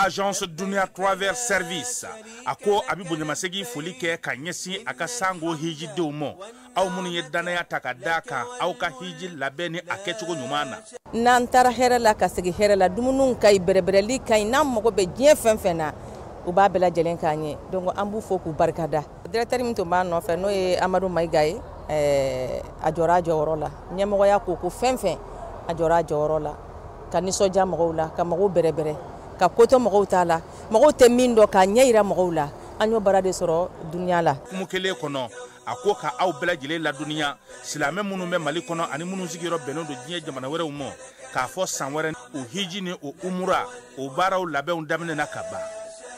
Agence Dunia Travers Service ako abibu nyamasegi folike ka nyesi aka sango hiji deumo au munu ye danaya takadaka au ka hiji labeni akechugo nyumana nantara herela ka segi herela dumunun kay berebereli kay nam mogo be dien fenfena u ba bela jelen kanye donc ambu foku barkada directeur mi to ba no fe no e Amadou Maïgaye ajora jorola nyemogo ya ko fenfen ajora jorola kaniso jamogo la ka mogo berebere ka koto mogo tala mogo te mindo ka nyeira mogo la anyo barade soro dunya la kumukele kono ako ka aw bela jele la dunya silame munu be Mali kono ani munu sigiro beno do diye jamana were umo ka fo sanwere o hiji ni o umura o baraw labe on damne na kaba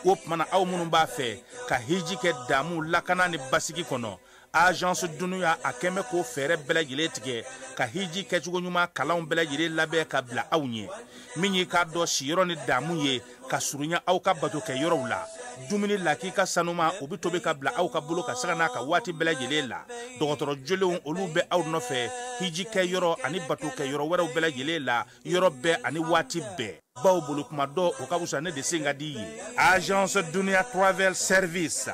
o mana aw munu ba fe ka hiji ke damu lakana ni basigi kono Agence Dunia akeme ko fere bela jele tige ka hiji ke chugo nyuma kalaw bela jele labe ka bla awnye minyi ka do shiro ni damu ye ka surunya aw ka bato ke yoro la dumuni laki ka sanuma obi tobe ka bla aw ka bulu ka sagana ka wati bela jele la dogotoro jolewon olu be aw no fe hiji ke yoro ani bato ke yoro wera bela jele la yoro be ani wati be baw bulu kuma do o ka busa ne de singa di Agence Dunia Travel Service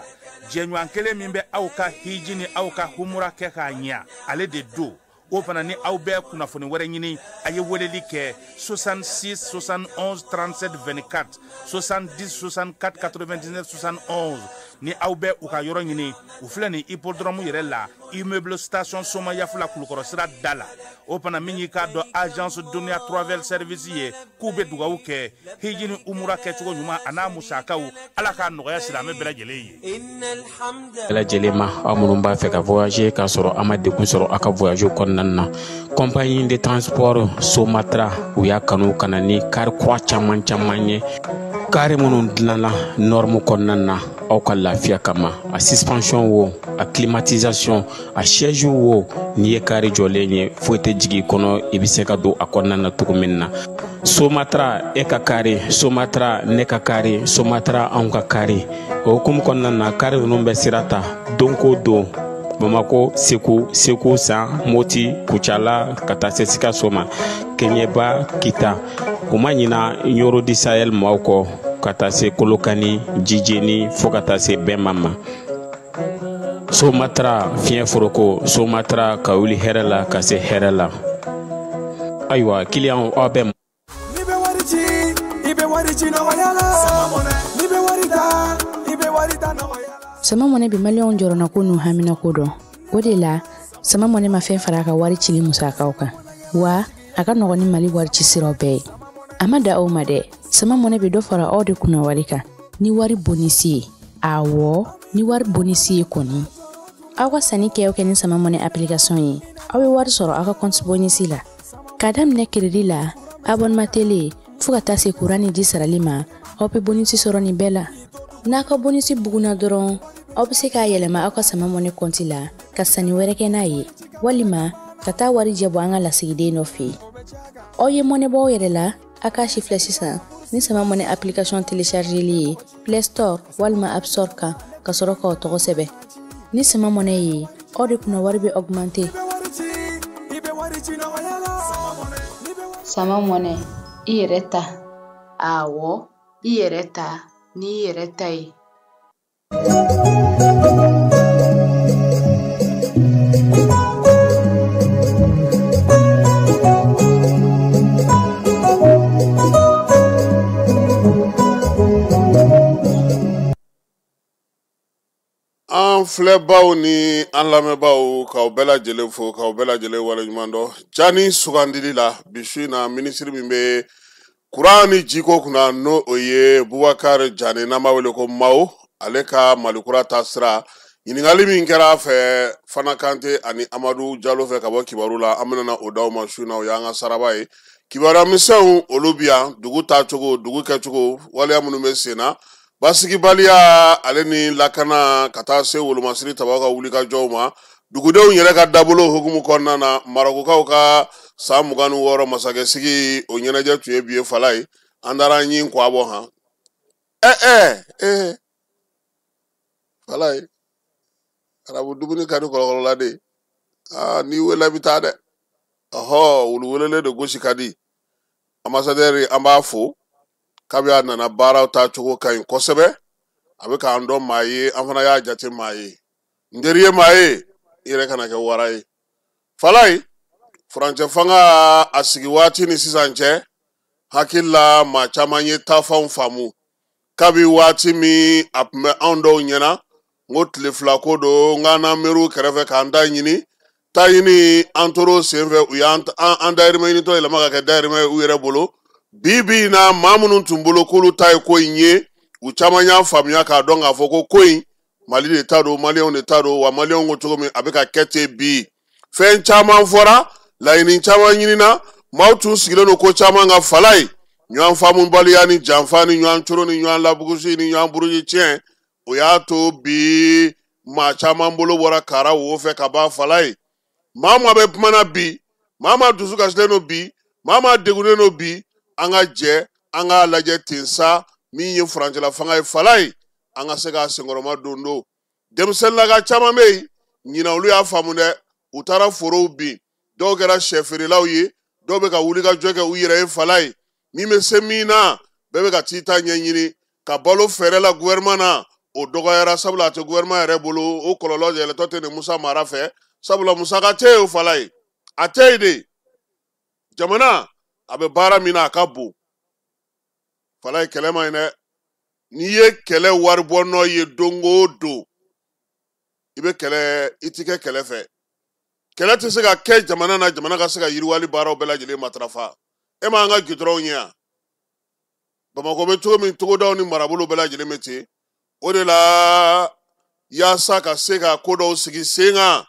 jenyo ankele mimbe aw ka hiji ni aw ka humura ke ka nya ale de do o fana ni aw be kunafoni wɛrɛ ɲini a ye weleli kɛ 66 71 37 24 70 64 99 71 ni aw bɛ u ka yɔrɔ ɲini u filɛ ni hippodrome yɛrɛ la immeuble station Soma Yafula Kulukɔrɔ sira da la o fana min y'i k'a dɔn Agence Dunia Travel Service ye k'u bɛ dugawu kɛ hiji ni umura kɛcogo ɲuman a n'a musakaw ala k'a nɔgɔya silamɛ bɛɛ lajɛlen ye. Bɛɛ lajɛlen ma aw minnu b'a fɛ ka voyager k'a sɔrɔ a ma degun sɔrɔ a ka voyage kɔnɔna compagnie de transport Somatra u y'a kanu kana ni kari kura caman ye kari minnu dilanna norme kɔnɔna na aw ka lafiya kama a suspension wo a climatisation a siège wo ni ye kari jɔlen ye foyi tɛ jigi kɔnɔ i bɛ se ka don a kɔnɔna na cogo min na Somatra e ka kari Somatra ne ka kari Somatra anw ka kari o hukumu kɔnɔna na kari ninnu bɛ sira ta don ko don Bamako Segu San Moti Kucala ka taa se Sikaso ma Keɲeba Kita o ma ɲina Yoro di Sahel maaw kɔ ka taa se Kolokani Jijeni fo ka taa se Bɛnma ma Somatra fiɲɛ foroko Somatra ka wuli hɛrɛ la ka se hɛrɛ la ayiwa client aw bɛ sama mone bi million jorona ko nu hamina ko do o de la sama mone ma fen fara ka wari cili musakaw kan wa aka nogoni Mali wari ci siro be amada o made sama mone bi do fara o de kuna wari kan ni wari bonisi awo ni wari bonisi koni awa sani ke o ken sama mone application yi awe wari soro aka compte bonisi la kadam ne credit la abonnement télé fuka tase kurani di saralima o pe bonisi soro ni bela naka bonisi buguna doron obse ka yelema aka sama mone konti la ka sani wɛrɛ kɛ n'a ye walima ka taa wari jɛbɔ an ka lasigiden nɔ fɛ oye mone bɔ yɛrɛ la aka shifle sisan ni sama mone application téléchargeli ye Play Store walima App Store kan ka sɔrɔ ka o tɔgɔ sɛbɛ ni sama mone ye o de kuna wari bɛ augmenter sama mone i yɛrɛ ta awɔ i yɛrɛ ta ni i yɛrɛ ta ye an filɛbaw ni an lamɛnbaw k'aw bɛɛ lajɛlen fo k'aw bɛɛ lajɛlen waleɲuman dɔn jani sugandili la bi su in na minisiri min bɛ kuran ni jiko kunna n'o o ye Bubakari Jani n'an b'a wele ko Mawo ale ka Malikura ta sira ɲininkali min kɛra a fɛ Fana Kante ani Amadu Jalo fɛ ka bɔ kibaru la an bɛna o d'aw ma su in na o y'an ka saraba ye kibaruya misɛnw olu bi yan dugu taacogo dugu kɛcogo waleya minnu bɛ sen na basigibaliya ale ni lakana ka taa se wolomasiri tabaw ka wulikajɔw ma dugudenw yɛrɛ ka dabolo hukumu kɔnɔna na Marokokaw ka san 26 masakɛsigi o ɲɛnajɛ tun ye bi ye fala ye an taara ɲi kɔ a bɔ han fala ye arabu dumuni ka di kɔlɔkɔlɔla de ni wele bi taa dɛ wulu welele de gosi ka di ambassadeur an b'a fo kabi a nana baaraw taa cogo ka ɲi kosɛbɛ a bɛ k'an dɔn maa ye an fana y'a jate maa ye n teri ye maa ye i yɛrɛ kana kɛ wara ye Falaye furancɛ fanga a sigi waati ni sisan cɛ hakili la maa caman ye taafanw faamu kabi waati min a tun bɛ anw dɔw ɲɛna n ko tile fila ko don n k'an n'an mɛriw kɛrɛfɛ k'an ta ɲini ta ɲini an tor'o senfɛ u y'an dayirimɛ ɲinitɔ yɛlɛma ka kɛ dayirimɛ ye u yɛrɛ bolo bi in na maa minnu tun bolo k'olu ta ye ko in ye u caman y'a faamuya k'a dɔn k'a fɔ ko in Mali de ta don maliyɛnw de ta don wa maliyɛnw ko cogo min a bɛ ka kɛ ten bi fɛn caman fɔra laɲini caman ɲinina maaw tun sigilen don ko caman ka Falaye ɲɔgɔn faamubaliya ni janfa ni ɲɔgɔn coro ni ɲɔgɔn labugusi ni ɲɔgɔn buruji tiɲɛ o y'a to bi maa caman bolo bɔra kara wo fɛ ka ban Falaye maa maa bɛ kumana bi maa maa dusu kasilen don bi maa maa degunnen don bi an ka jɛ an k'a lajɛ ten sa min ye furancɛla fanga ye Falaye an ka se k'a senkɔrɔma don denmisɛnninlaka caman bɛ yen ɲina olu y'a faamu dɛ u taara forow bin dɔw kɛra sɛfeerelaw ye dɔw bɛ ka wuli ka jɔ kɛ u yɛrɛ ye Falaye min bɛ se min na bɛɛ bɛ ka t'i ta ɲɛɲini ka balo fɛɛrɛ la gouvernement na o dɔgɔyara sabula a tɛ gouvernement yɛrɛ bolo o kɔlɔlɔ yɛlɛtɔ tɛ nin Musa mara fɛ sabula musaka tɛ yen o Falaye a tɛ yen de jamana a bɛ baara min na a ka bon Falaye kɛlɛ man ɲi dɛ n'i ye kɛlɛ wari bɔ nɔ ye don o don i bɛ kɛlɛ i tɛ kɛ kɛlɛ fɛ kɛlɛ tɛ se ka kɛ jamana na jamana ka se ka yiriwali baaraw bɛɛ lajɛlen matarafa e ma an ka gidɔrɔnw ye yan Bamakɔ bɛ cogo min togodaw ni marabolo bɛɛ lajɛlen bɛ ten o de la yaasa ka se ka ko dɔw sigi sen kan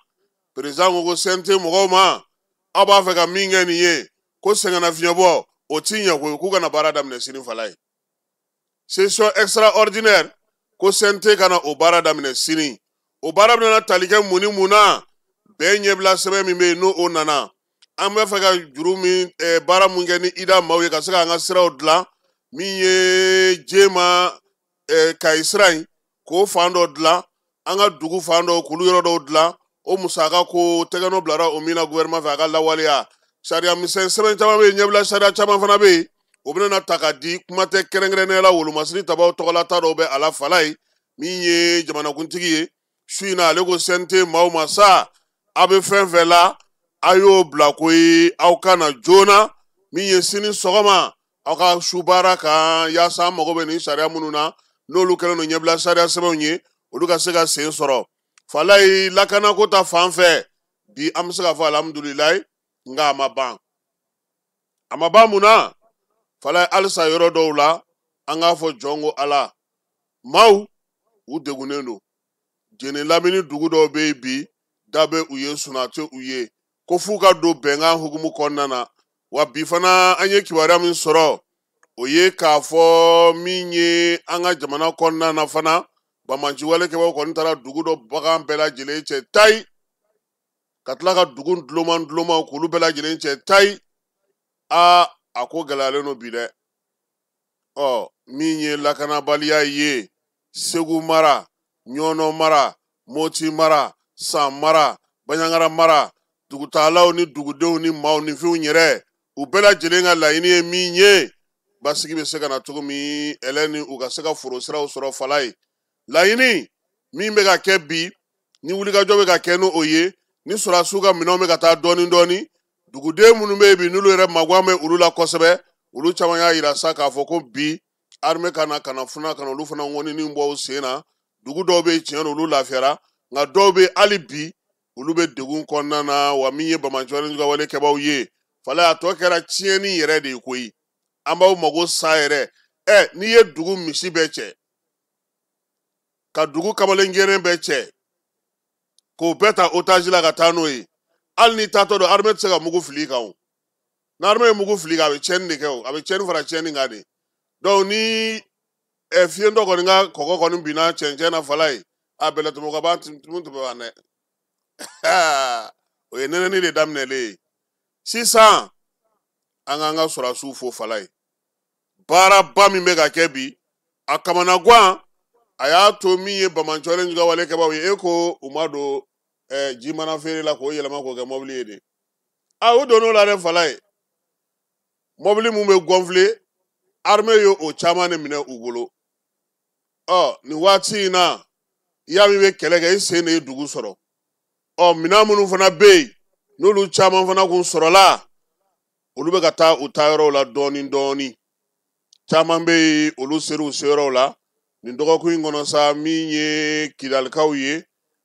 président ko CNT mɔgɔw ma aw b'a fɛ ka min kɛ nin ye ko sɛgɛnnafiɲɛbɔ o ti ɲɛ koyi k'u kana baara daminɛ sini Falaye session extraordinaire ko CNT kana o baara daminɛ sini o baara bɛna tali kɛ mun ni mun na bɛɛ ɲɛbila sɛbɛn min bɛ yen n'o o nana an bɛ fɛ ka juru min baara mun kɛ ni IDA maaw ye ka se k'an ka siraw dilan min ye Jema Kayi sira in k'o fan dɔ dilan an ka dugu fan dɔw k'olu yɔrɔ dɔw dilan o musaka ko tɛgɛnɔ bilara o min na gouvernement fɛ a ka lawaleya sariya misɛn sɛbɛn caman bɛ yen ɲɛbila sariya caman fana bɛ yen o bɛna ta ka di kuma tɛ kɛrɛnkɛrɛnnenya la wolomasiri tabaw tɔgɔlata dɔw bɛ a la Falaye min ye jamanakuntigi ye su in na ale ko CNT maaw ma sa a bɛ fɛn fɛn la a y'o bila ko ye aw ka na joona min ye sini sɔgɔma aw ka su baara kan yaasa an mago bɛ nin sariya minnu na n'olu kɛlen don ɲɛbila sariya sɛbɛnw ye olu ka se ka sen sɔrɔ Falaye lakanako ta fan fɛ bi an bɛ se ka fɔ alhamdulilayi nka a ma ban mun na Falaye halisa yɔrɔ dɔw la an k'a fɔ jɔn ko Ala maaw u degunnen don jeni lamini dugu dɔw bɛ yen bi da bɛ u ye suna tɛ u ye ko f'u ka don bɛnkan hukumu kɔnɔna na wa bi fana an ye kibaruya min sɔrɔ o ye k'a fɔ min ye an ka jamana kɔnɔna na fana Bamanci walekɛbaw kɔni taara dugu dɔ bagan bɛɛ lajɛlen cɛ tayi ka tila ka dugu dulonman k'olu bɛɛ lajɛlen cɛ tayi a ko gɛlɛyalen don bi dɛ min ye lakanabaliya ye Segu mara Ɲɔnɔ mara Moti mara San mara Baɲangara mara dugutagalaw ni dugudenw ni maaw ni fɛnw yɛrɛ u bɛɛ lajɛlen ka laɲini ye min ye basigi bɛ se ka na cogo min ɛlɛ ni u ka se ka foro siraw sɔrɔ Falaye laɲini min bɛ ka kɛ bi ni wulikajɔ bɛ ka kɛ n'o ye ni sɔrɔdasiw ka minɛnw bɛ ka taa dɔɔni dɔɔni duguden minnu bɛ yen bi n'olu yɛrɛ magan bɛ olu la kosɛbɛ olu caman y'a yira sa k'a fɔ ko bi armée kana funa kana olu fana ŋɔnini bɔ u sen na dugu dɔw bɛ yen tiɲɛ na olu lafiyara nka dɔw bɛ hali bi olu bɛ degun kɔnɔna na wa min ye Bamanci walekɛbaw ye Falaye a tɔ kɛra tiɲɛni yɛrɛ de ye koyi an b'aw mago sa yɛrɛ n'i ye dugu misi bɛɛ cɛ ka dugu kamalenkɛrɛn bɛɛ cɛ k'o bɛɛ ta otage la ka taa n'o ye hali n'i taatɔ don armée tɛ se ka mugu fili i kan o ni armée ye mugu fili i kan a bɛ tiɲɛni de kɛ o a bɛ tiɲɛni fara tiɲɛni kan de donc ni fiɲɛtɔ kɔni ka kɔgɔ kɔni binna cɛncɛn na Falaye a bɛlɛtɔmɔ ka ban tumu tɛ ban dɛ o ye nɛnɛni de daminɛlen ye sisan an k'an ka sɔrɔdasiw fo Falaye baaraba min bɛ ka kɛ bi a kamana gan a y'a to min ye Bamanci walekɛbaw ye e ko u ma don ji mana feere la k'o yɛlɛma k'o kɛ mɔbili ye de o donn'o la dɛ Falaye mɔbili mun bɛ gonfler armée yo o caman ne minɛ u bolo nin waati in na i y'a min bɛ kɛlɛ kɛ i sen de ye dugu sɔrɔ minɛn minnu fana bɛ yen n'olu caman fana kun sɔrɔla olu bɛ ka taa u taa yɔrɔw la dɔɔni dɔɔni caman bɛ yen olu sera u seyɔrɔw la nin dɔgɔkun in kɔnɔ sa min ye kidalikaw ye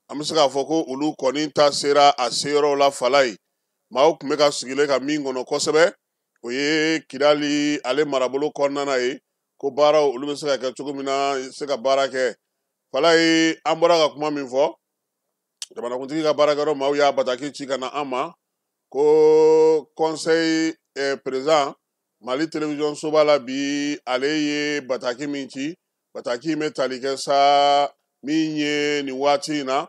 an bɛ se k'a fɔ ko olu kɔni ta sera a seyɔrɔw la fala ye maaw tun bɛ ka sigilen ka min kɔnɔ kosɛbɛ o ye Kidali ale marabolo kɔnɔna ye ko baaraw olu bɛ se ka kɛ cogo min na se ka baara kɛ fala ye an bɔra ka kuma min fɔ jamanakuntigi ka baarakɛyɔrɔ maaw y'a bataki ci ka na an ma ko conseil président Mali télévision soba la bi ale ye bataki min ci bataki bɛ tali kɛ sa min ye nin waati in na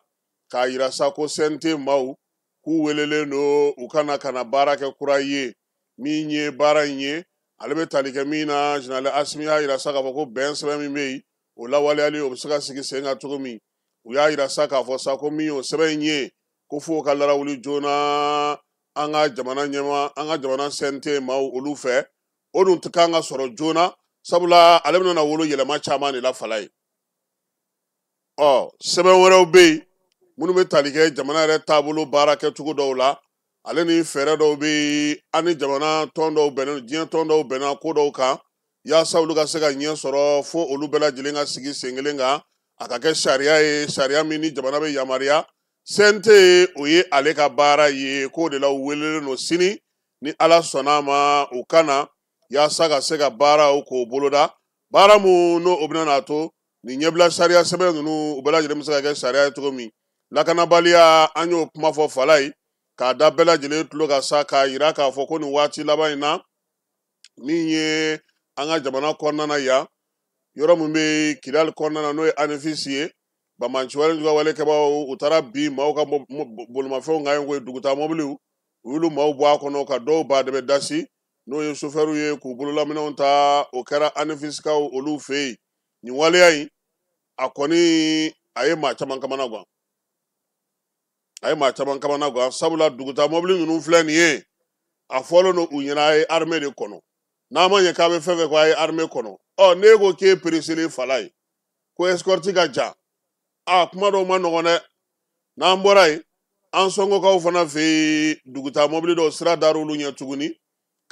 k'a yira sa ko CNT maaw k'u welelen don u kana baara kɛ kura ye min ye baara in ye ale bɛ tali kɛ min na général Asimi y'a yira sa k'a fɔ ko bɛn sɛbɛn min bɛ yen o lawaleyali o bɛ se ka sigi sen kan cogo min u y'a yira sa k'a fɔ sa ko min y'o sɛbɛn in ye ko fo ka larawuli joona an ka jamana ɲɛma an ka jamana CNT maaw olu fɛ o dun tɛ kan ka sɔrɔ joona sabula ale bɛna wolo yɛlɛma caman de la fala ye sɛbɛn wɛrɛw bɛ yen minnu bɛ tali kɛ jamana yɛrɛ taabolo baara kɛcogo dɔw la ale ni fɛɛrɛ dɔw bɛ yen an ni jamana tɔn dɔw bɛnna diɲɛ tɔn dɔw bɛnna ko dɔw kan yaasa olu ka se ka ɲɛ sɔrɔ fo olu bɛɛ lajɛlen ka sigi sen kelen kan a ka kɛ sariya ye sariya min ni jamana bɛ yamaruya CNT o ye ale ka baara ye k'o de la u welelen don sini ni ala sɔnna a ma u kana yaasa ka se ka baaraw k'o boloda baara mun n'o bɛna n'a to nin ɲɛbila sariya sɛbɛn ninnu u bɛɛ lajɛlen bɛ se ka kɛ sariya ye cogo min lakanabaliya an y'o kuma fɔ fala ye k'a da bɛɛ lajɛlen tulo ka sa k'a yira k'a fɔ ko nin waati laban in na min ye an ka jamana kɔnɔna yan yɔrɔ min bɛ Kidali kɔnɔna n'o ye ANEFIS ye Bamanci walekɛbaw u taara bi maaw ka bolimafɛnw kan ye dugutaa mɔbiliw u y'olu maaw bɔ a kɔnɔ ka dɔw badɛbɛ dasi n'o ye sofɛriw ye k'u bololaminɛw ta o kɛra ANEFISkaw olu fɛ yen nin waleya in a kɔni a ye maa caman kamana gan sabula dugutaa mɔbili ninnu filɛ nin ye a fɔlen don u ɲɛna a ye armée de kɔnɔ n'a ma ɲɛ k'a bɛ fɛn fɛn ko a ye armée kɔnɔ n'e ko k'e pereselen fala ye ko escorte ka jan kuma dɔw ma nɔgɔn dɛ n'an bɔra yen an sɔngɔkaw fana fɛ yen dugutaa mɔbili dɔw sira dar'olu ɲɛ tuguni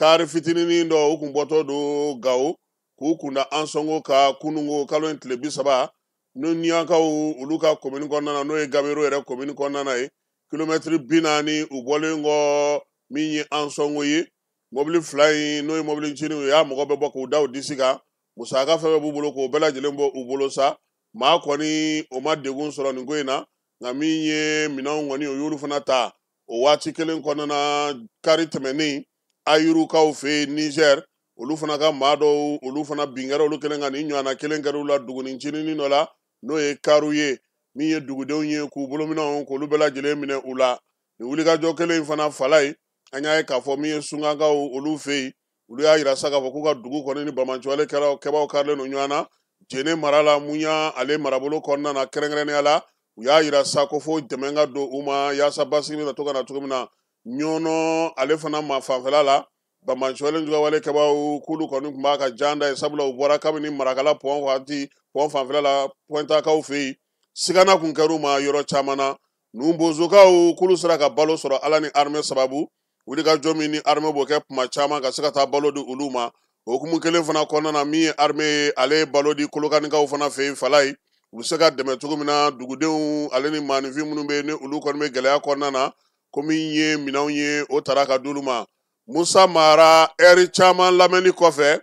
kari fitininin dɔw u kun bɔtɔ don Gawo k'u kunda an sɔngɔ ka kunungo kalo in tile 30 n'o Niyankaw olu ka commune kɔnɔna na n'o ye Gabiro yɛrɛ commune kɔnɔna ye kilomètre 40 u bɔlen kɔ min ye an sɔngɔ ye mɔbili fila in n'o ye mɔbili ncinin u y'a mɔgɔ bɛ bɔ k'u da u disi kan musaka fɛn b'u bolo k'o bɛɛ lajɛlen bɔ u bolo sa maa kɔni o ma degun sɔrɔ nin ko in na nka min ye minɛnw kɔni o y'olu fana ta o waati kelen kɔnɔna kari tɛmɛnen Ayirukaw fɛ Niger olu fana ka maa dɔw olu fana bin kɛra olu kelen kan nin ɲɔgɔnna kelen kɛra u la duguni ncinin dɔ la n'o ye karu ye min ye dugudenw ye k'u bolominɛw k'olu bɛɛ lajɛlen minɛ u la nin wulikajɔ kelen in fana fala ye an y'a ye k'a fɔ min ye Sungankaw olu fɛ yen olu y'a yira sa k'a fɔ k'u ka dugu kɔni ni Bamanci walekɛbaw karilen don ɲɔgɔn na Jene mara la mun y'a ale marabolo kɔnɔna na kɛrɛnkɛrɛnnenya la u y'a yira sa ko fo dɛmɛ ka don u ma yaasa basigi bɛ na to ka na cogo min na ɲɔnɔ ale fana ma fanfɛla la Bamanci walekɛbaw k'olu kɔni tun b'a ka jan da ye sabula u bɔra kabini marakala pɔn fanfɛla la Pɔntakaw fɛ yen sigana kun kɛr'u ma yɔrɔ caman na Numbozokaw k'olu sera ka balo sɔrɔ ala ni armée sababu wulikajɔ min ni armée b'o kɛ kuma caman ka se ka taa balo di olu ma o hukumu kelen fana kɔnɔna na min ye armée ye ale ye balo di Kolokanikaw fana fɛ yen fala ye u bɛ se ka dɛmɛ cogo min na dugudenw ale ni maanifin minnu bɛ yen ni olu kɔni bɛ gɛlɛya kɔnɔna na ko min ye minɛnw ye o tara ka d'olu ma Musa Mara ɛri caman lamɛnni kɔfɛ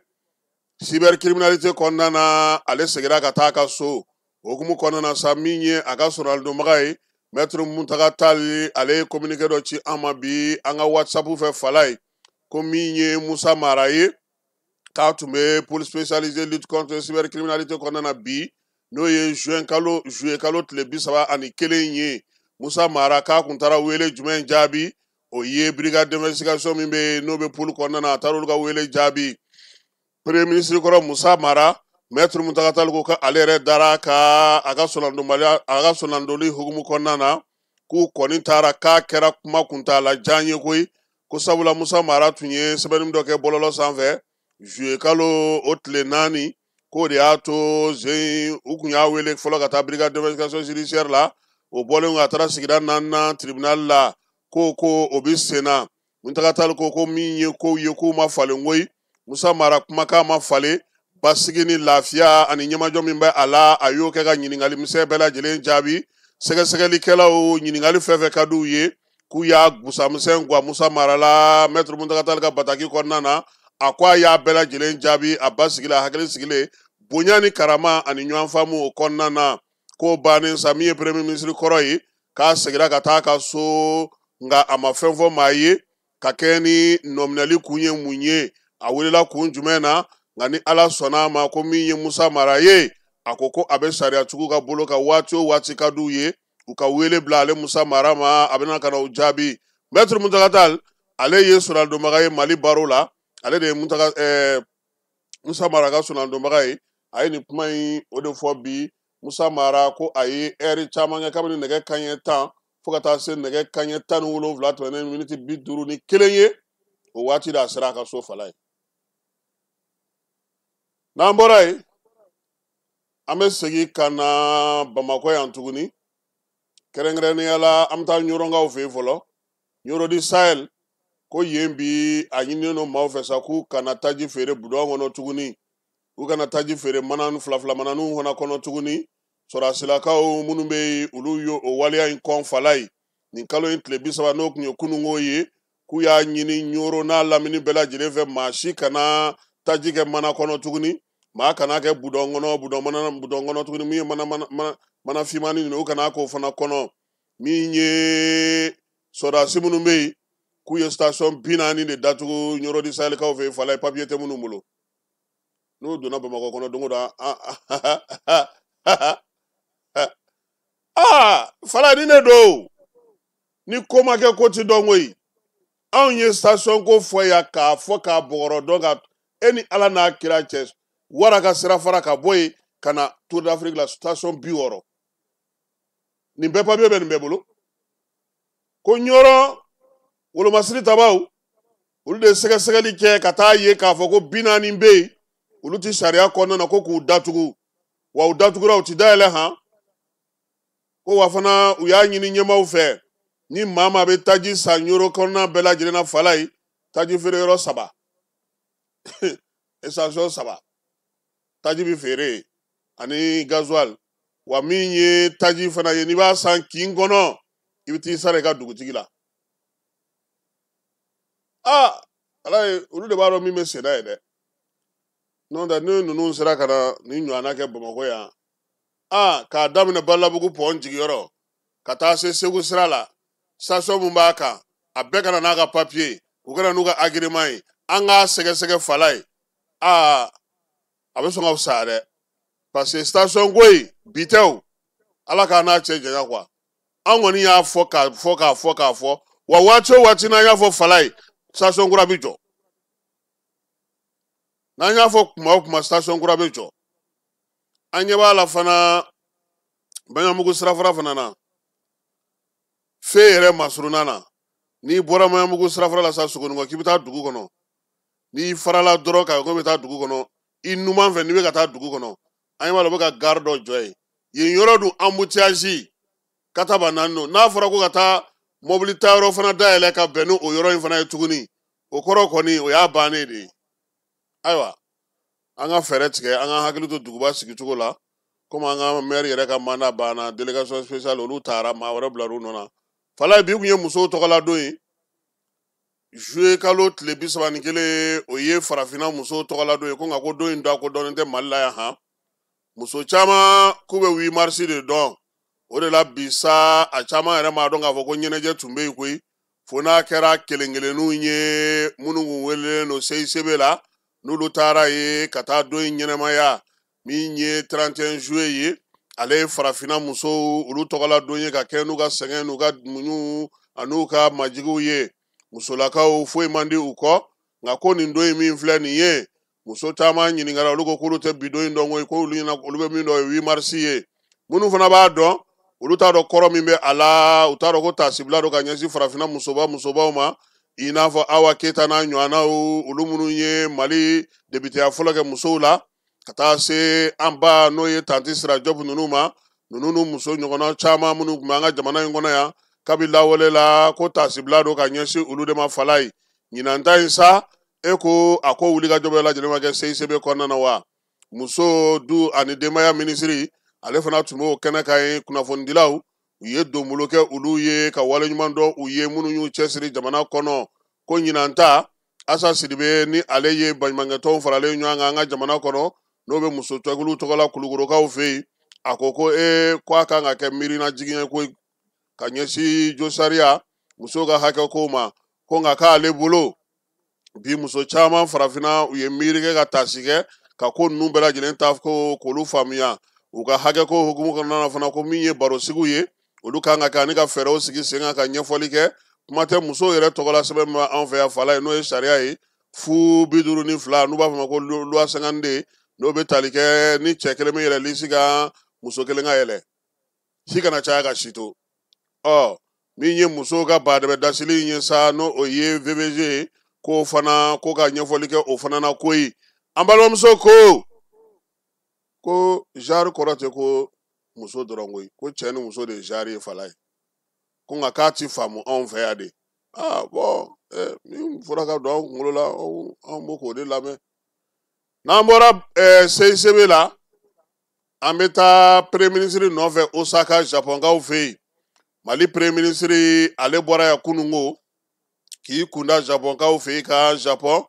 cybercriminalité kɔnɔna na ale seginna ka taa a ka so o hukumu kɔnɔna na sa min ye a ka sɔrɔdonbaga ye Maître Muntaka Tall ale ye communiqué dɔ ci an ma bi an ka WhatsApp fɛ fala ye ko min ye Musa Mara ye k'a tun bɛ pôle spécialisé lutte contre cybercriminalité kɔnɔna na bi n'o ye juillet kalo tile 31 ye Musa Mara k'a kun taara wele jumɛn jaabi o ye brigade d'investigation min bɛ n'o bɛ pôle kɔnɔna na a taara olu ka wele jaabi premier ministre kɔrɔ Musa Mara Maître Muntaka Tall ko ale yɛrɛ dara ka a ka sɔnandoli hukumu kɔnɔna na k'u kɔni taara k'a kɛra kuma kuntala jan ye koyi ko sabula Musa Mara tun ye sɛbɛnni dɔ kɛ bɔlɔlɔ sanfɛ juillet kalo o tile 4 k'o de y'a to Zeyi u kun y'a wele fɔlɔ ka taa brigade d'investigation judiciaire la o bɔlen a taara sigida 4nan tribunal la ko o bi senna Muntaka Tall ko min ye kow ye k'u ma falen koyi Musa Mara kumakan ma falen basigi ni lafiya ani ɲɛmajɔ min bɛ a la a y'o kɛ ka ɲininkali misɛn bɛɛ lajɛlen jaabi sɛgɛsɛgɛlikɛlaw ɲininkali fɛn fɛn ka d'u ye k'u y'a gusamisɛn gwa Musa Mara la maître Muntaka Tall ka bataki kɔnɔna na a ko a y'a bɛɛ lajɛlen jaabi a ba sigilen a hakili sigilen bonya ni karama ani ɲɔgɔn faamu o kɔnɔna na ko bannen sa min ye premier ministre kɔrɔ ye k'a segira ka taa ka so nka a ma fɛn fɔ maa ye ka kɛ ni nɔminɛli kun ye mun ye a welela kun jumɛn na nka ni ala sɔnna ma ko min ye Musa Mara ye a ko a bɛ sariyatigiw ka bolo kan waati o waati ka d'u ye u ka wele bila ale Musa Mara ma a bɛna ka na o jaabi maître Muntaka Tall ale ye sonadonbaga ye Mali baro la ale de ye Musa Mara ka sonadonbaga ye a ye nin kuma in o de fɔ bi Musa Mara ko a ye heure caman kɛ kabini nɛgɛ kanɲɛ 10 fo ka taa se nɛgɛ kanɲɛ 17 tɛmɛnen miniti 51 ye o waati de a sera a ka so fala ye n'an bɔra yen an bɛ segin ka na Bamakɔ yan tuguni kɛrɛnkɛrɛnnenya la an bɛ taa Ɲɔrɔnkaw fɛ yen fɔlɔ Ɲɔrɔdi Sahel ko yen bi a ɲininen don maaw fɛ sa k'u kana taji feere budɔn kɔnɔ tuguni u kana taji feere mananu fila mananu fana kɔnɔ tuguni sɔrɔsilakaw minnu bɛ yen olu ye o waleya in kɔn fala ye nin kalo in tile 30 n'o tun ye kunungo ye k'u y'a ɲini Ɲoro n'a lamini bɛɛ lajɛlen fɛ maa si kana taji kɛ mana kɔnɔ tuguni maa kana kɛ budɔn kɔnɔ tuguni min ye mana fimani ninnu u kana k'o fana kɔnɔ min ye sɔrɔdasi minnu bɛ yen k'u ye station 40 de datugu Ɲɔrɔdi Sahel kaw fɛ fala ye papier tɛ minnu bolo n'u donna Bamakɔ kɔnɔ don o don fala ni ne don ni ko ma kɛ ko ti dɔn koyi anw ye station ko fɔ ya k'a fɔ k'a bɔgɔrɔ dɔn ka e ni ala n'a kira cɛ wara ka sira fara ka bɔ yen ka na Tour d'Afrique la station 60 nin bɛɛ papier bɛ nin bɛɛ bolo ko Ɲɔrɔ wolomasiri tabaw olu de sɛgɛsɛgɛli kɛ ka taa ye k'a fɔ ko 40 bɛ yen olu ti sariya kɔnɔna na ko k'u datugu wa u datugura u ti dayɛlɛ han ko wa fana u y'a ɲini ɲɛmaaw fɛ ni maa maa bɛ taji san Ɲoro kɔnɔna bɛɛ lajɛlen na fala ye taji feere yɔrɔ 3 station 3 taji bi feere ani gasoil wa min ye taji fana ye n'i b'a san kin kɔnɔ i bɛ t'i sara i ka dugutigi la ala ye olu de b'a dɔn min bɛ senna ye dɛ n'o tɛ ne ninnu sera ka na nin ɲɔgɔnna kɛ Bamakɔ yan k'a daminɛ Balabugu pont jigiyɔrɔ ka taa se Segu sira la station mun b'a kan a bɛɛ kana n'a ka papier u kana n'u ka agrément ye an k'a sɛgɛsɛgɛ fala ye a bɛ sɔn ka fisa dɛ parce que station ko in bi tɛ o ala k'a n'a cɛ janya quoi an kɔni y'a fɔ k'a fɔ wa waati o waati n'an y'a fɔ fala ye station kura bɛ jɔ n'an y'a fɔ kuma o kuma station kura bɛ jɔ an ɲɛ b'a la fana Maɲanbugu sirafara fana na fe yɛrɛ masuruna na n'i bɔra Maɲanbugu sirafara la sa Sogonikɔ k'i bɛ taa dugu kɔnɔ n'i farala dɔrɔn ka ko bɛ taa dugu kɔnɔ i numan fɛ n'i bɛ ka taa dugu kɔnɔ an ɲɛ b'a la u bɛ ka gare dɔ jɔ yen yɔrɔ dun embouteillage kataba naani don n'a fɔra ko ka taa mobili ta yɔrɔ fana dayɛlɛ ka bɛn n'o yɔrɔ in fana ye tuguni o kɔrɔ kɔni o y'a bannen de ye ayiwa an ka fɛɛrɛ tigɛ an ka hakili to duguba sigicogo la komi an ka maire yɛrɛ ka mandat banna délégation spéciale olu taara maa wɛrɛ bila u nɔ na fala bi kun ye musow tɔgɔla don ye juillet kalo tile 31 o ye farafinna musow tɔgɔla don ye ko nka ko don in da ko dɔnnen tɛ Mali la yan han muso caman k'u bɛ 8 mars de dɔn o de la bi sa a caman yɛrɛ m'a dɔn k'a fɔ ko ɲɛnajɛ tun bɛ yen koyi fo n'a kɛra kelen-kelenninw ye minnu kun welelen don CICB la n'olu taara ye ka taa don in ɲɛnɛmaya min ye 31 juillet ye ale ye farafinna musow olu tɔgɔla don ye ka kɛ n'u ka sɛgɛn n'u ka muɲu an'u ka majigiw ye musolakaw foyi man di u kɔ nka ko nin don in min filɛ nin ye muso caman ɲininkara olu ko k'olu tɛ bi don in dɔn koyi ko olu bɛ min dɔn o ye 8 mars ye minnu fana b'a dɔn olu t'a dɔn kɔrɔ min bɛ a la u t'a dɔn ko tasibila don ka ɲɛsin farafinna musobaw ma i n'a fɔ Awa Keyita n'a ɲɔgɔnnaw olu minnu ye Mali debiteya fɔlɔ kɛ musow la ka taa se an ba n'o ye Tanti Sira Jɔbu ninnu ma ninnu n'u muso ɲɔgɔnna caman minnu tun bɛ an ka jamana in kɔnɔ yan kabi lawale la ko tasibila don ka ɲɛsin olu de ma fala ye ɲinan ta in sa e ko a ko wulikajɔ bɛɛ lajɛlen ma kɛ CICB kɔnɔna na wa muso du ani denbaya minisiri ale fana tun b'o kɛnɛ kan ye kunnafonidilaw u ye donbolo kɛ olu ye ka waleɲuman dɔn u ye minnu y'u cɛsiri jamana kɔnɔ ko ɲinan ta Asa Sidibe ni ale ye baɲumankɛtɔnw faralen ɲɔgɔn kan an ka jamana kɔnɔ n'o bɛ muso tɔgɔlu tɔgɔ la Kulukorokaw fɛ yen a ko ko ko a kan ka kɛ miirina jigin ye ko ka ɲɛsin josariya muso ka hakɛ ko ma ko nka k'ale bolo bi muso caman farafinna u ye miiri kɛ ka taasi kɛ ka ko ninnu bɛɛ lajɛlen ta ko k'olu faamuya u ka hakɛ ko hukumu kɔnɔna na fana ko min ye barosigiw ye olu kan ka kɛ ani ka fɛɛrɛw sigi sen kan ka ɲɛfɔli kɛ kuma tɛ muso yɛrɛ tɔgɔla sɛbɛn min anw fɛ yan fala ye n'o ye sariya ye fu 52 n'u b'a fɔ ma ko loi 52 n'o bɛ tali kɛ ni cɛ kelen bɛ yɛlɛli si kan muso kelen ka yɛlɛ si kana caya ka si to min ye muso ka baadɛbɛ dasili ye sa n'o o ye VBG ko fana ko ka ɲɛfɔli kɛ o fana na ko ye an balimamuso ko jari kɔrɔ tɛ ko muso dɔrɔn koyi ko cɛ ni muso de ye jari ye fala ye ko nka k'a ti faamu anw fɛ yan de min fɔra ka don anw kunkolo la anw b'o k'o de lamɛn n'an bɔra CICB la an bɛ taa premier ministre nɔfɛ Osaka Japonkaw fɛ yen Mali premier ministre ale bɔra yan kunungo k'i kunda Japonkaw fɛ yen ka Japon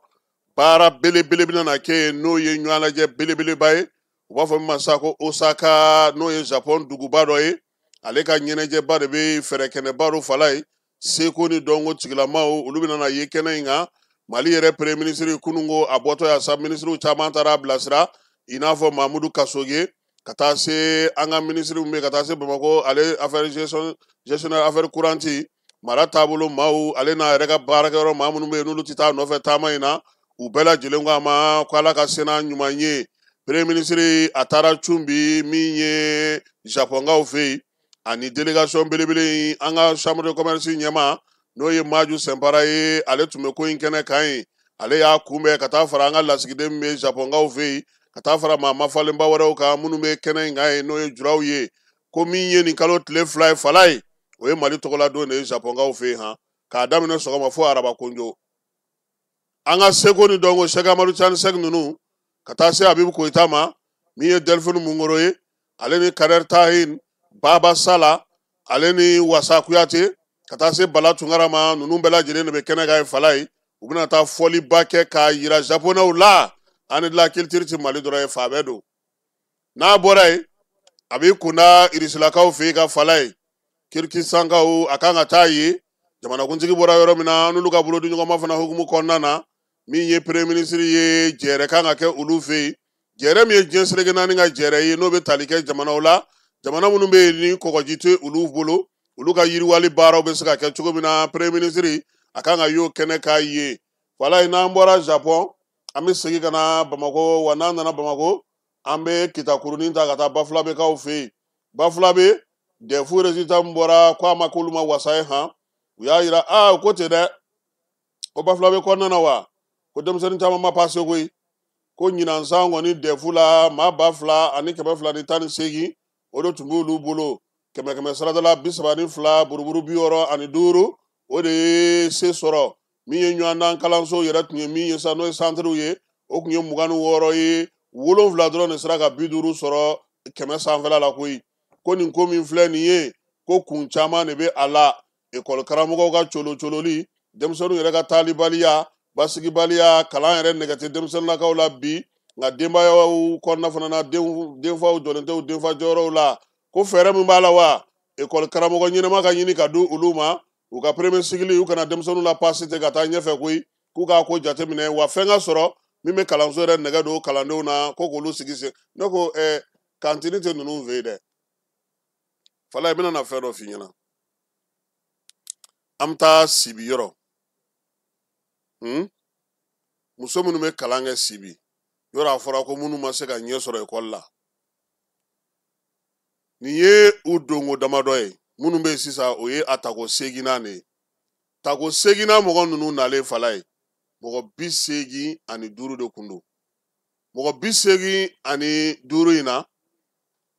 baara belebele bɛna na kɛ yen n'o ye ɲɔgɔn lajɛ belebeleba ye u b'a fɔ min ma sa ko Osaka n'o ye Japon duguba dɔ ye ale ka ɲɛnajɛba de bɛ fɛɛrɛkɛnɛba dɔ fala ye seko ni dɔnko tigilamaw olu bɛna na ye kɛnɛ in kan Mali yɛrɛ premier ministre kunungo a bɔtɔ yan sa ministre caman taara bilasira i n'a fɔ Mamudu Kasoge ka taa se an ka ministre min bɛ ka taa se Bamakɔ ale affaire gestionnaire affaire couranti mara taabolo maaw ale n'a yɛrɛ ka baarakɛyɔrɔ maa minnu bɛ yen n'olu tɛ taa nɔfɛ taama in na u bɛɛ lajɛlen ko a ma ko Ala ka se n'a ɲuman ye premier ministre a taara Cunbi min ye Japonkaw fɛ yen ani délégation belebele an ka chambre de commerce ɲɛma n'o ye Maju Sɛnpara ye ale tun bɛ ko in kɛnɛ kan ye ale y'a kunbɛn ka taa fara an ka lasigiden min bɛ Japonkaw fɛ yen ka taa fara maa mafalenba wɛrɛw kan minnu bɛ kɛnɛ in kan ye n'o ye juraw ye ko min ye nin kalo tile 2 ye fala ye o ye Mali tɔgɔla don de ye Japonkaw fɛ yen k'a daminɛ sɔgɔma fo araba konjo an ka seko ni dɔnko Sɛki Amadu Cani Sɛki ninnu ka taa se Abibu Koyita ma min ye Delphine Mungoro ye ale ni Kader Tahin Baba Sala ale ni Wasa Kuyate ka taa se Bala Tunkara ma ninnu bɛɛ lajɛlen de bɛ kɛnɛ kan ye fala ye u bɛna taa fɔliba kɛ k'a yira Japonɛw la ani la culture ti Mali dɔrɔn ye fa bɛɛ don n'a bɔra yen a b'i kunda Irisilakaw fɛ yen ka fala ye Kirkisankaw a kan ka taa ye jamanakuntigi bɔra yɔrɔ min na n'olu ka bolo di ɲɔgɔn ma fana hukumu kɔnɔna na min ye premier ministre ye jɛrɛ kan ka kɛ olu fɛ yen jɛrɛ min ye diɲɛ seleke naani ka jɛrɛ ye n'o bɛ tali kɛ jamanaw la jamana minnu bɛ yen ni kɔgɔji tɛ olu bolo olu ka yiriwali baaraw bɛ se ka kɛ cogo min na premier ministre a kan ka y'o kɛnɛ k'a ye wala n'an bɔra Japon an bɛ segin ka na Bamakɔ wa n'an nana Bamakɔ an bɛ Kitakurunin ta ka taa Bafulabekaw fɛ yen Bafulabe defu résultat min bɔra ko a ma k'olu ma wasa ye u y'a yira o ko ten dɛ ko Bafulabe kɔnɔna na wa ko denmisɛnnin caman ma passe koyi ko ɲinan san kɔni defu la maa 2000 ani 218 o de tun b'olu bolo 100 saradala 32 buruburu 65 o de ye se sɔrɔ min ye ɲɔgɔndan kalanso yɛrɛ tun ye min ye sa n'o ye centre ye o tun ye 26 ye 7 dɔrɔn de sera ka 50 sɔrɔ 100 sanfɛla la koyi ko nin ko min filɛ nin ye ko kun caman de bɛ a la ekɔli karamɔgɔw ka cololi denmisɛnninw yɛrɛ ka taalibaliya basigibaliya kalan yɛrɛ nɛgɛ tɛ denmisɛnninnakaw la bi nka denbayaw kɔnɔna fana na denfaw jɔlen tɛ denfa jɔyɔrɔw la ko fɛɛrɛ min b'a la wa ekɔli karamɔgɔ ɲɛnama ka ɲini ka di olu ma u ka premier sigili u kana denmisɛnninw la passe tɛ ka taa ɲɛfɛ koyi k'u k'a ko jateminɛ wa fɛn ka sɔrɔ min bɛ kalanso yɛrɛ nɛgɛ don kalandenw na ko k'olu sigi sen ne ko kantini tɛ ninnu fɛ yen dɛ fala i bɛna na fɛn dɔ f'i ɲɛna an bɛ taa Sibi yɔrɔ muso minnu bɛ kalan kɛ Sibi yɔrɔ a fɔra ko minnu ma se ka ɲɛ sɔrɔ ekɔli la nin ye u donko damadɔ ye minnu bɛ yen sisan o ye a tako 8nan de ye tako segina mɔgɔ ninnu nalen fala ye mɔgɔ 85 de kun don mɔgɔ 85 in na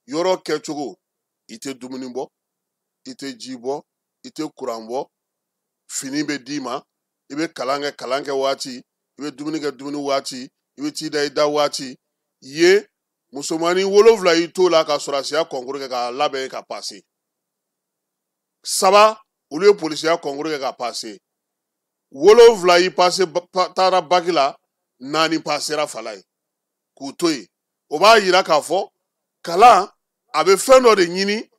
yɔrɔ kɛcogo i tɛ dumuni bɔ i tɛ ji bɔ i tɛ kuran bɔ fini bɛ d'i ma i bɛ kalan kɛ waati i bɛ dumuni kɛ dumuni waati i bɛ t'i da i da waati ye musomanin 7 y'i to la ka sɔrɔsiya kɔnkuru kɛ k'a labɛn ka paase 3 olu ye polisiya kɔnkuru kɛ ka paase 7 y'i paase taara baki la 4 paasera fala ye k'u to yen o b'a yira k'a fɔ kalan a bɛ fɛn dɔ de ɲini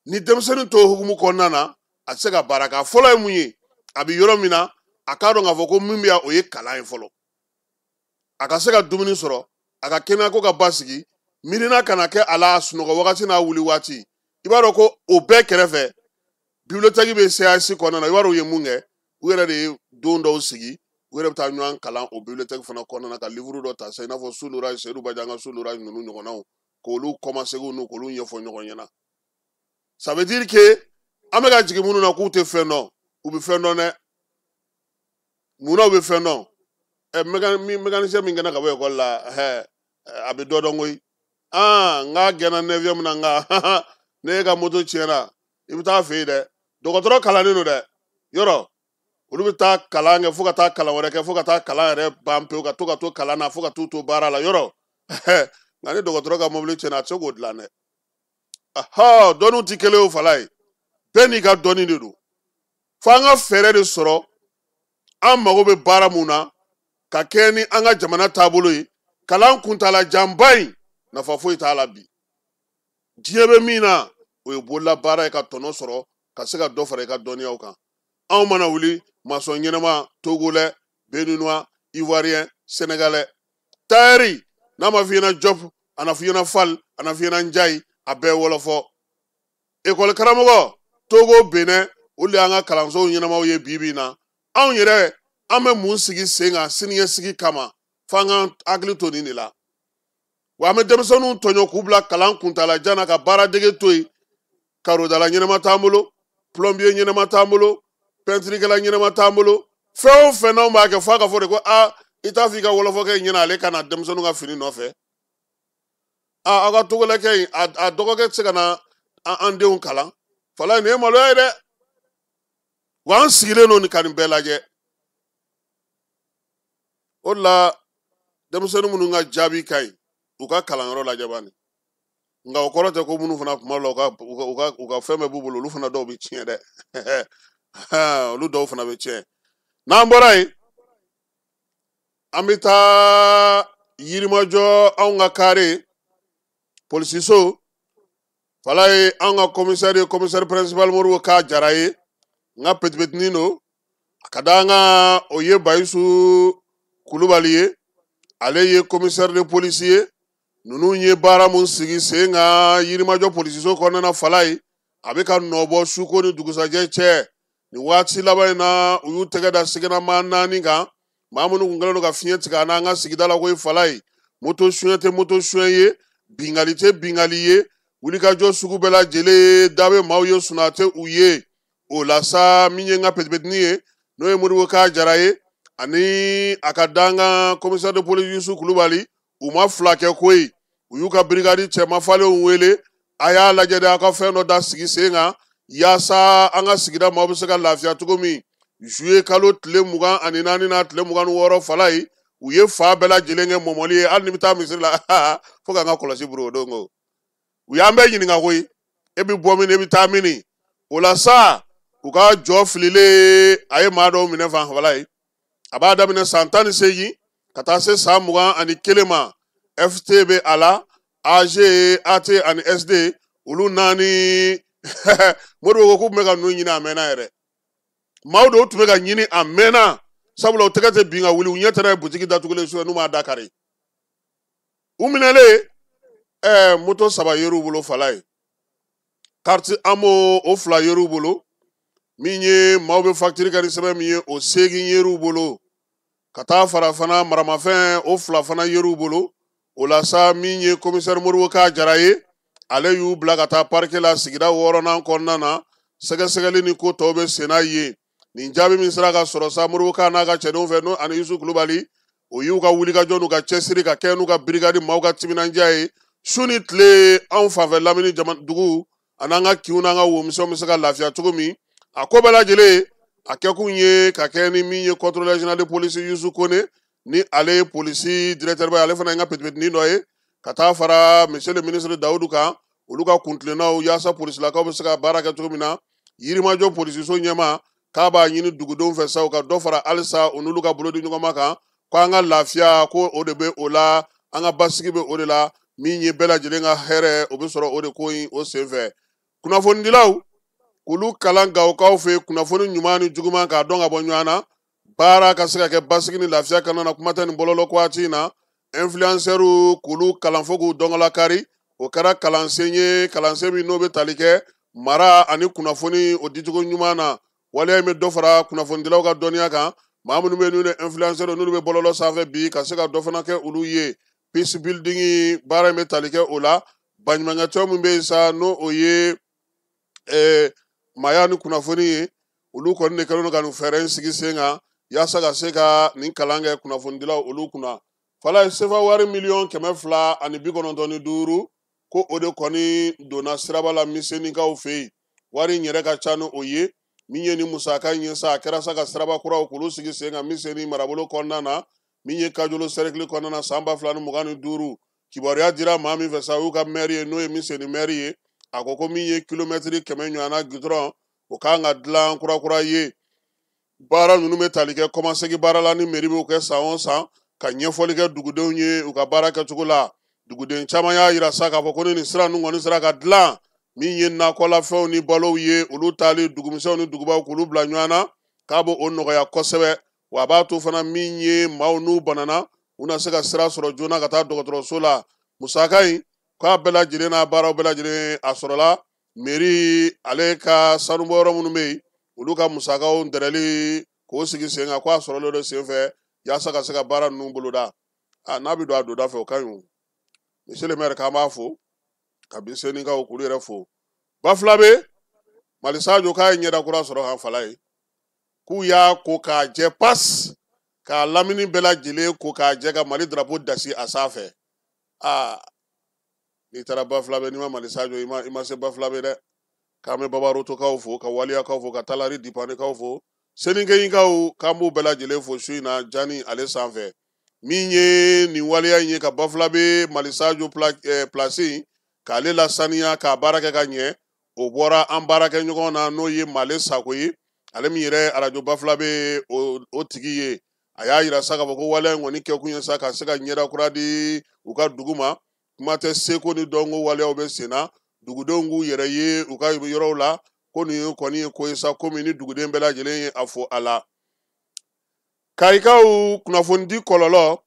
ni denmisɛnnin to hukumu kɔnɔna na a tɛ se ka baara kɛ fɔlɔ ye mun ye a bɛ yɔrɔ min na a k'a dɔn k'a fɔ ko min bɛ yan o ye kalan ye fɔlɔ a ka se ka dumuni sɔrɔ a ka kɛnɛyako ka basigi miirina kana kɛ a la sunɔgɔ wagati n'a wuli waati i b'a dɔn ko o bɛɛ kɛrɛfɛ bibliotɛki bɛ CAC kɔnɔna na i b'a dɔn u ye mun kɛ u yɛrɛ de ye don dɔw sigi u yɛrɛ bɛ taa ɲɔgɔn kalan o bibliotɛki fana kɔnɔna na ka livre dɔ ta sa i n'a fɔ Sulura Seydou Badianga Sulura ninnu ɲɔgɔnnaw k'olu kɔmaseginw n'u k'olu ɲɛfɔ ɲɔgɔn ɲɛna ça veut dire que an bɛ ka jigin minnu na k'u tɛ fɛn dɔn u bɛ fɛn dɔn dɛ munna u bɛ fɛn dɔn mécanicien min kɛnɛ ka bɔ ekɔli la a bɛ dɔ dɔn koyi n k'a gɛnna 9e na nka ne e ka moto tiɲɛna i bɛ taa fɛ yen dɛ dɔgɔtɔrɔ kalannen don dɛ yɔrɔ olu bɛ taa kalan kɛ fo ka taa kalan wɛrɛ kɛ fo ka taa kalan yɛrɛ ban pewu ka to kalan na fo ka t'u to baara la yɔrɔ nka ni dɔgɔtɔrɔ ka mobili tiɲɛna a tɛ se k'o dilan dɛ dɔnniw tɛ kelen ye o fala ye bɛɛ n'i ka dɔnni de don fo an ka fɛɛrɛ de sɔrɔ an mago bɛ baara mun na ka kɛ ni an ka jamana taabolo ye kalan kuntala janba in nafa foyi t'a la bi diɲɛ bɛ min na o ye bolola baara ye ka tɔnɔ sɔrɔ ka se ka dɔ fara i ka dɔnniyaw kan anw mana wuli masɔn ɲɛnama togolais béninois ivoirien sénégalais tailleur n'a ma f'i ɲɛna job a na f'i ɲɛna fal a na f'i ɲɛna njayi a bɛɛ wɔlɔfɔ ekɔli karamɔgɔ togo benin olu de y'an ka kalansow ɲɛnamaw ye bi bi in na anw yɛrɛ an bɛ mun sigi sen kan siniɲɛsigi kama f'an k'an hakili to nin de la wa an bɛ denmisɛnninw tɔɲɔ k'u bila kalan kuntala jan na ka baara dege to yen karodala ɲɛnama t'an bolo plombier ɲɛnama t'an bolo peinturikɛla ɲɛnama t'an bolo fɛn o fɛn n'anw b'a kɛ f'a ka fɔ de ko i t'a fɔ i ka wɔlɔfɔkɛ ɲɛna ale ka na denmisɛnninw ka fini nɔfɛ aw ka togolɛkɛ in a dɔgɔkɛ tɛ se ka na an denw kalan fala nin ye maloya ye dɛ wa an sigilen don ka nin bɛɛ lajɛ o de la denmisɛnnin minnu ka jaabi ka ɲi u ka kalanyɔrɔ lajɛ bani nka o kɔrɔ tɛ ko minnu fana kuma la u ka fɛn bɛɛ b'u bolo olu fana dɔw bɛ tiɲɛ dɛ olu dɔw fana bɛ tiɲɛ n'an bɔra yen an bɛ taa yirimajɔ anw ka kare polisiso fala ye an ka commissaire principal Modibo Ka Jara ye n ka petipetinin don a ka da an ka o ye Bayisu Kulubali ye ale ye commissaire de police ye ninnu ye baara mun sigi sen kan yirimajɔ polisiso kɔnɔna fala ye a bɛ ka nɔbɔ suko ni dugusajɛ cɛ nin waati laban in na u y'u tɛgɛ da siginama 4 kan maa minnu kun kɛlen don ka fiɲɛ tigɛ an n'an ka sigida la ko ye fala ye moto suɲɛ tɛ moto suɲɛ ye bingali tɛ bingali ye wulikajɔ sugu bɛɛ lajɛlen da bɛ maaw ye suna tɛ u ye o la sa min ye n ka petipetinin ye n'o ye Modibo Ka Jara ye ani a ka da an ka commissaire de police Yusu Kulubali u ma fila kɛ koyi u y'u ka brigade cɛma falenw wele a y'a lajɛ de a ka fɛn dɔ da sigi sen kan yaasa an ka sigida maaw bɛ se ka lafiya cogo min juillet kalo tile 24 na tile 26 fala ye u ye fa bɛɛ lajɛlen kɛ mɔmɔli ye hali ni bɛ taa misiri la fo k'an ka kɔlɔsi buru o don ko u y'an bɛɛ ɲininka koyi e bɛ bɔ min e bɛ taa min o la sa u ka jɔ fililen a ye maa dɔw minɛ fan fala ye a b'a daminɛ san 18 ka taa se san 21 ma FT bɛ a la AG AT ani SD olu 4 Modibo ko k'u tun bɛ ka ninnu ɲini a mɛnna yɛrɛ maaw dɔw tun bɛ ka ɲini a mɛnna sabula u tɛgɛ tɛ bin ka wuli u ɲɛ tɛ n'a ye butiki datugulen su n'u m'a da kari u minɛlen moto 3 yer'u bolo fala ye carte amo o 2 yer'u bolo min ye maaw bɛ facture kɛ ni sɛbɛn min ye o 8 yer'u bolo ka taa fara fana maramafɛn o 2 fana yer'u bolo o la sa min ye commissaire Modibo Ka Jara ye ale y'u bila ka taa parquet la sigida 6nan kɔnɔna na sɛgɛsɛgɛli ni ko tɔw bɛ sen n'a ye nin jaabi min sera ka sɔrɔ sa Modibo Kane n'a ka cɛdenw fɛ n'o ani Yusu Kulubali o y'u ka wulikajɔ n'u ka cɛsiri ka kɛ n'u ka brigade maaw ka timinandiya ye su ni tile anw fanfɛ Lamini dugu an'an ka kinw n'an ka womisɛnw bɛ se ka lafiya cogo min a ko bɛɛ lajɛlen a kɛkun ye ka kɛ ni min ye contrôleur général de police Yusu Kone ni ale ye polisi directeur ba ale fana ye n ka petipetinin dɔ ye ka taa fara monsieur le ministre Dawudu kan olu ka kuntilennaw yaasa polisilakaw bɛ se ka baara kɛ cogo min na Yirimajɔ polisiso ɲɛma k'a b'a ɲini dugudenw fɛ sa u ka dɔ fara halisa o n'olu ka bolo di ɲɔgɔn ma kan ko an ka lafiya ko o de bɛ o la an ka basigi bɛ o de la min ye bɛɛ lajɛlen ka hɛrɛ o bɛ sɔrɔ o de ko in o senfɛ kunnafonidilaw k'olu kalan Gawokaw fɛ kunnafoni ɲuman ni juguman k'a dɔn ka bɔ ɲɔgɔn na baara ka se ka kɛ basigi ni lafiya kɔnɔna na kuma tɛ nin bɔlɔlɔ ko waati in na influenceurs k'olu kalan fo k'u dɔngɔla kari o kɛra kalansen ye kalansen min n'o bɛ tali kɛ mara ani kunnafoni o dicogo ɲuman na waleya in bɛ dɔ fara kunnafonidilaw ka dɔnniya kan maa minnu bɛ n'u ye influenceurs n'olu bɛ bɔlɔlɔ sanfɛ bi ka se ka dɔ fana kɛ olu ye peace building baara in bɛ tali kɛ o la baɲumankɛtɔn min bɛ yen sa n'o o ye maaya ni kunnafoni ye olu kɔni de kɛlen don ka nin fɛɛrɛ in sigi sen kan yaasa ka se ka nin kalan kɛ kunnafonidilaw olu kunna fala ye sefa wari 295,000 ko o de kɔni donna siraba la misɛnnikaw fɛ yen wari in yɛrɛ ka ca ni o ye min ye ni musaka in ye sa a kɛra sa ka siraba kuraw k'olu sigi sen kan misɛnni marabolo kɔnɔna na min ye Kajolo cercle kɔnɔna na san 2025 kibaruya dira maa min fɛ sa o y'u ka maire ye n'o ye misɛnni maire ye a ko min ye kilomɛtiri 100 ɲɔgɔnna goudron o kan ka dilan kurakura ye baara ninnu bɛ tali kɛ kɔmasegi baara la ni mairie b'o kɛ san o san ka ɲɛfɔli kɛ dugudenw ye u ka baara kɛcogo la duguden caman y'a yira sa k'a fɔ ko ni nin sira ninnu kɔni sera ka dilan min ye nakɔlafɛnw ni balow ye olu taali dugumisɛnw ni dugubaw k'olu bila ɲɔgɔn na k'a b'o nɔgɔya kosɛbɛ wa a b'a to fana min ye maaw n'u banana u na se ka sira sɔrɔ joona ka taa dɔgɔtɔrɔso la musaka in k'a bɛɛ lajɛlen n'a baaraw bɛɛ lajɛlen a sɔrɔla mairie ale ka sanubɔyɔrɔ minnu bɛ yen olu ka musakaw dɛrɛli k'o sigi sen kan k'a sɔrɔlen don sen fɛ yaasa ka se ka baara ninnu boloda n'a bɛ don a donda fɛ o ka ɲi o monsieur le maire k'an b'a fo ka bisennikaw k'olu yɛrɛ fo Bafulabe Mali Sadio k'a ye ɲɛdakura sɔrɔ kan fala ye k'u y'a ko k'a jɛ pas k'a lamini bɛɛ lajɛlen ko k'a jɛ ka Mali drapeau dasi a sanfɛ n'i taara Bafulabe n'i ma Mali Sadio i ma se Bafulabe dɛ k'an bɛ Babarotokaw fo ka waliyakaw fo ka Talari Dipanekaw fo Senikɛyinkaw k'an b'u bɛɛ lajɛlen fo su in na Jani ale sanfɛ min ye nin waliya in ye ka Bafulabe Mali Sadio place k'ale lasaniya k'a baara kɛ ka ɲɛ o bɔra an baarakɛɲɔgɔn na n'o ye Male Sako ye ale min yɛrɛ arajo Bafulabe o tigi ye a y'a yira sa k'a fɔ ko waliya in kɔni kɛkun ye sa ka se ka ɲɛdakura di u ka dugu ma kuma tɛ seko ni dɔnko waliyaw bɛ sen na dugudenw k'u yɛrɛ ye u ka yɔrɔw la ko nin ye kɔni ye ko ye sa komi ni duguden bɛɛ lajɛlen ye a fɔ a la Kayikaw kunnafonidi kɔlɔlɔ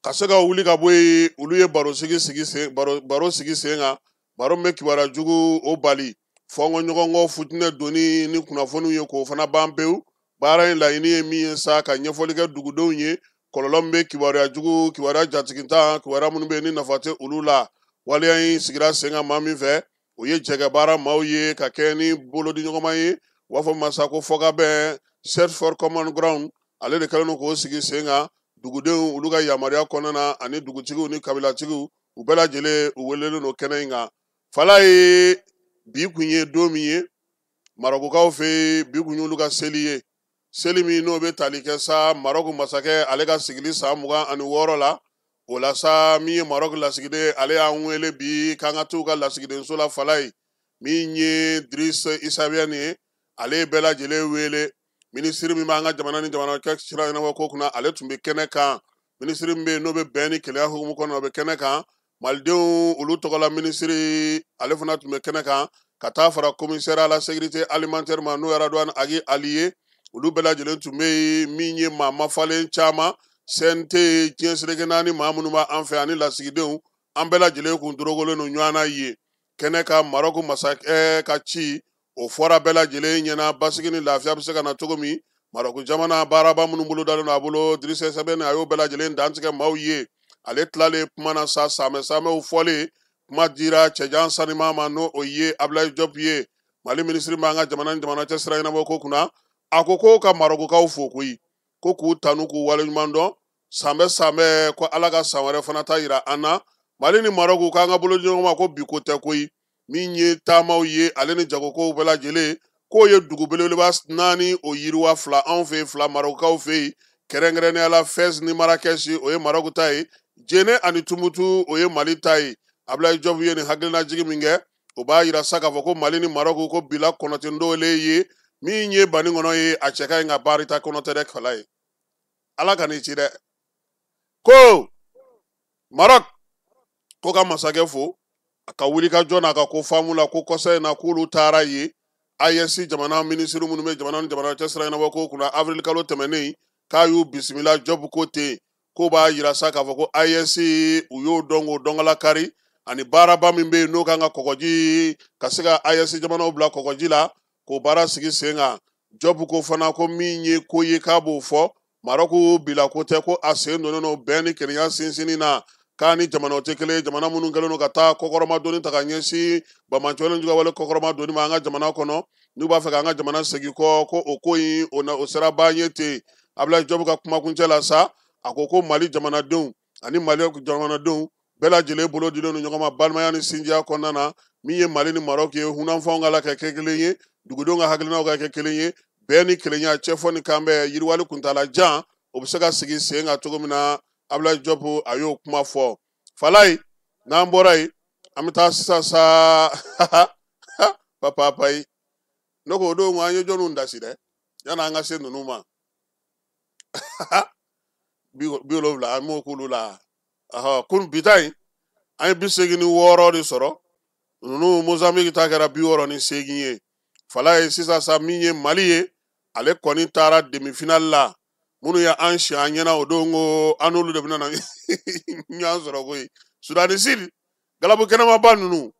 ka se ka wuli ka bɔ yen olu ye baro sigi sen kan baro min bɛ kibaruya jugu o bali fɔnkɔɲɔgɔnkɔ futinɛ donni ni kunnafoniw ye k'o fana ban pewu baara in laɲini ye min ye sa ka ɲɛfɔli kɛ dugudenw ye kɔlɔlɔ min bɛ kibaruya jugu kibaruya jatigitan kibaruya minnu bɛ yen ni nafa tɛ olu la waleya in sigira sen kan maa min fɛ o ye jɛgɛ baara maaw ye ka kɛ ni bolodiɲɔgɔnma ye u b'a fɔ masa ko fɔkabɛn search for common ground ale de kɛlen don k'o sigi sen kan dugudenw olu ka yamaruya kɔnɔna na ani dugutigiw ni kabilatigiw u bɛɛ lajɛlen u welelen don kɛnɛ in kan fala ye bi kun ye don min ye Marokokaw fɛ bi kun y'olu ka seli ye seli min n'o bɛ tali kɛ sa Marok masakɛ ale ka sigili san 26 la o la sa min ye Marok lasigiden ale y'an wele bi k'an ka t'u ka lasigidenso la fala ye min ye Driss Isabiane ye ale ye bɛɛ lajɛlen wele minisiri min b'an ka jamana ni jamana kɛ sira ɲɛnabɔ ko kunna ale tun bɛ kɛnɛ kan minisiri min bɛ yen n'o bɛ bɛn ni kɛlɛya hukumu kɔnɔ o bɛ kɛnɛ kan malidenw olu tɔgɔla minisiri ale fana tun bɛ kɛnɛ kan ka taa fara commissaire à la sécurité alimentaire ma n'o ye Radwan Agi Ali ye olu bɛɛ lajɛlen tun bɛ yen min ye maa mafalen caman CNT diɲɛ seleke naani maa minnu b'an fɛ ani lasigidenw an bɛɛ lajɛlen kun dorogolen don ɲɔgɔn na ye kɛnɛ ka Marok masakɛ ka ci o fɔra bɛɛ lajɛlen ɲɛna basigi ni lafiya bɛ se ka na cogo min Marok jamana baaraba minnu bolo dalen don a bolo Driss Isabiane a y'o bɛɛ lajɛlen dantigɛ maaw ye ale tilalen kuma na sa samɛw fɔlen kuma dira cɛjan sanima ma n'o o ye Abdoulaye Diop ye Mali minisiri b'an ka jamana ni jamana cɛ sira ɲɛnabɔ ko kunna a ko ko ka marokukaw fo koyi ko k'u tanu k'u waleɲuman dɔn san bɛ ko ala ka san wɛrɛ fana ta yira an na mali ni maroku k'an ka boloɲɔgɔn ma ko bi ko tɛ koyi min ye taamaw ye ale ni jagokow bɛɛ lajɛlen k'o ye dugu belebeleba 4 o yiriwa 2 anw fɛ yen 2 marokukaw fɛ yen kɛrɛnkɛrɛnnenya la Fès ni Marakɛsi o ye Maroc ta ye Djéné ani Tumutu o ye Mali ta ye Ablaye Diop ye nin hakilina jigi min kɛ o b'a yira sa k'a fɔ ko Mali ni Maroc ko bila kɔnɔtɛn le ye min ye bani kɔnɔ ye a cɛ ka ɲi ka baara ta kɔnɔ tɛ dɛ kala ye ala ka n'i ci dɛ ko Maroc ko ka masakɛ fo a ka wuli ka jɔ n'a ka ko faamu la ko kɔsa in na k'olu taara ye AES jamana minisiri minnu bɛ jamana ni jamana cɛ sira ɲɛnabɔ ko kunna avril kalo tɛmɛnen k'a y'u bisimila Job ko ten ko b'a yira sa k'a fɔ ko AES u y'o dɔn k'o dɔnkala kari ani baaraba min bɛ yen n'o kan ka kɔgɔji ka se ka AES jamanaw bila kɔgɔji la k'o baara sigi sen kan Job ko fana ko min ye ko ye k'a b'o fɔ Maroc bila ko tɛ ko a sen donnen no bɛn ni kelenya sinsinni na k'a ni jamanaw tɛ kelen jamana minnu kɛlen no ka taa kɔkɔrɔma donni ta ka ɲɛsin Bamaɲɔgɔn juguya wale kɔkɔrɔma donni ma an ka jamana kɔnɔ n'u b'a fɛ k'an ka jamana segin kɔ ko o ko in o sera ban ye ten Ablaye Diop ka kumakuncɛ la sa a ko ko Mali jamanadenw ani Mali jamanadenw bɛɛ lajɛlen bolo dilen no ɲɔgɔn ma balimaya ni sinjiya kɔnɔna na min ye Mali ni Maroc ye hunanfanw ka la kɛ kelen ye dugudenw ka hakilinaw ka kɛ kelen ye bɛɛ ni kelenya cɛfɔ ni kanbɛn yiriwali kuntala jan o bɛ se ka sigi sen kan cogo min na Ablaye Diop a y'o kuma fɔ Falaye n'an bɔra yen an bɛ taa sisan sa papa ye ne ko o don an ye jɔnniw dasi dɛ yanni an ka se ninnu ma 70 an m'o k'olu la kun bi ta in an ye 86 de sɔrɔ ninnu Mozambique ta kɛra 68 ye Falaye sisan sa min ye Mali ye ale kɔni taara demi-finale la minnu ye an si an ɲɛna o don ko an n'olu de bɛna na ɲɔgɔn sɔrɔ koyi Sudani Sud galabu kɛnɛmaba ninnu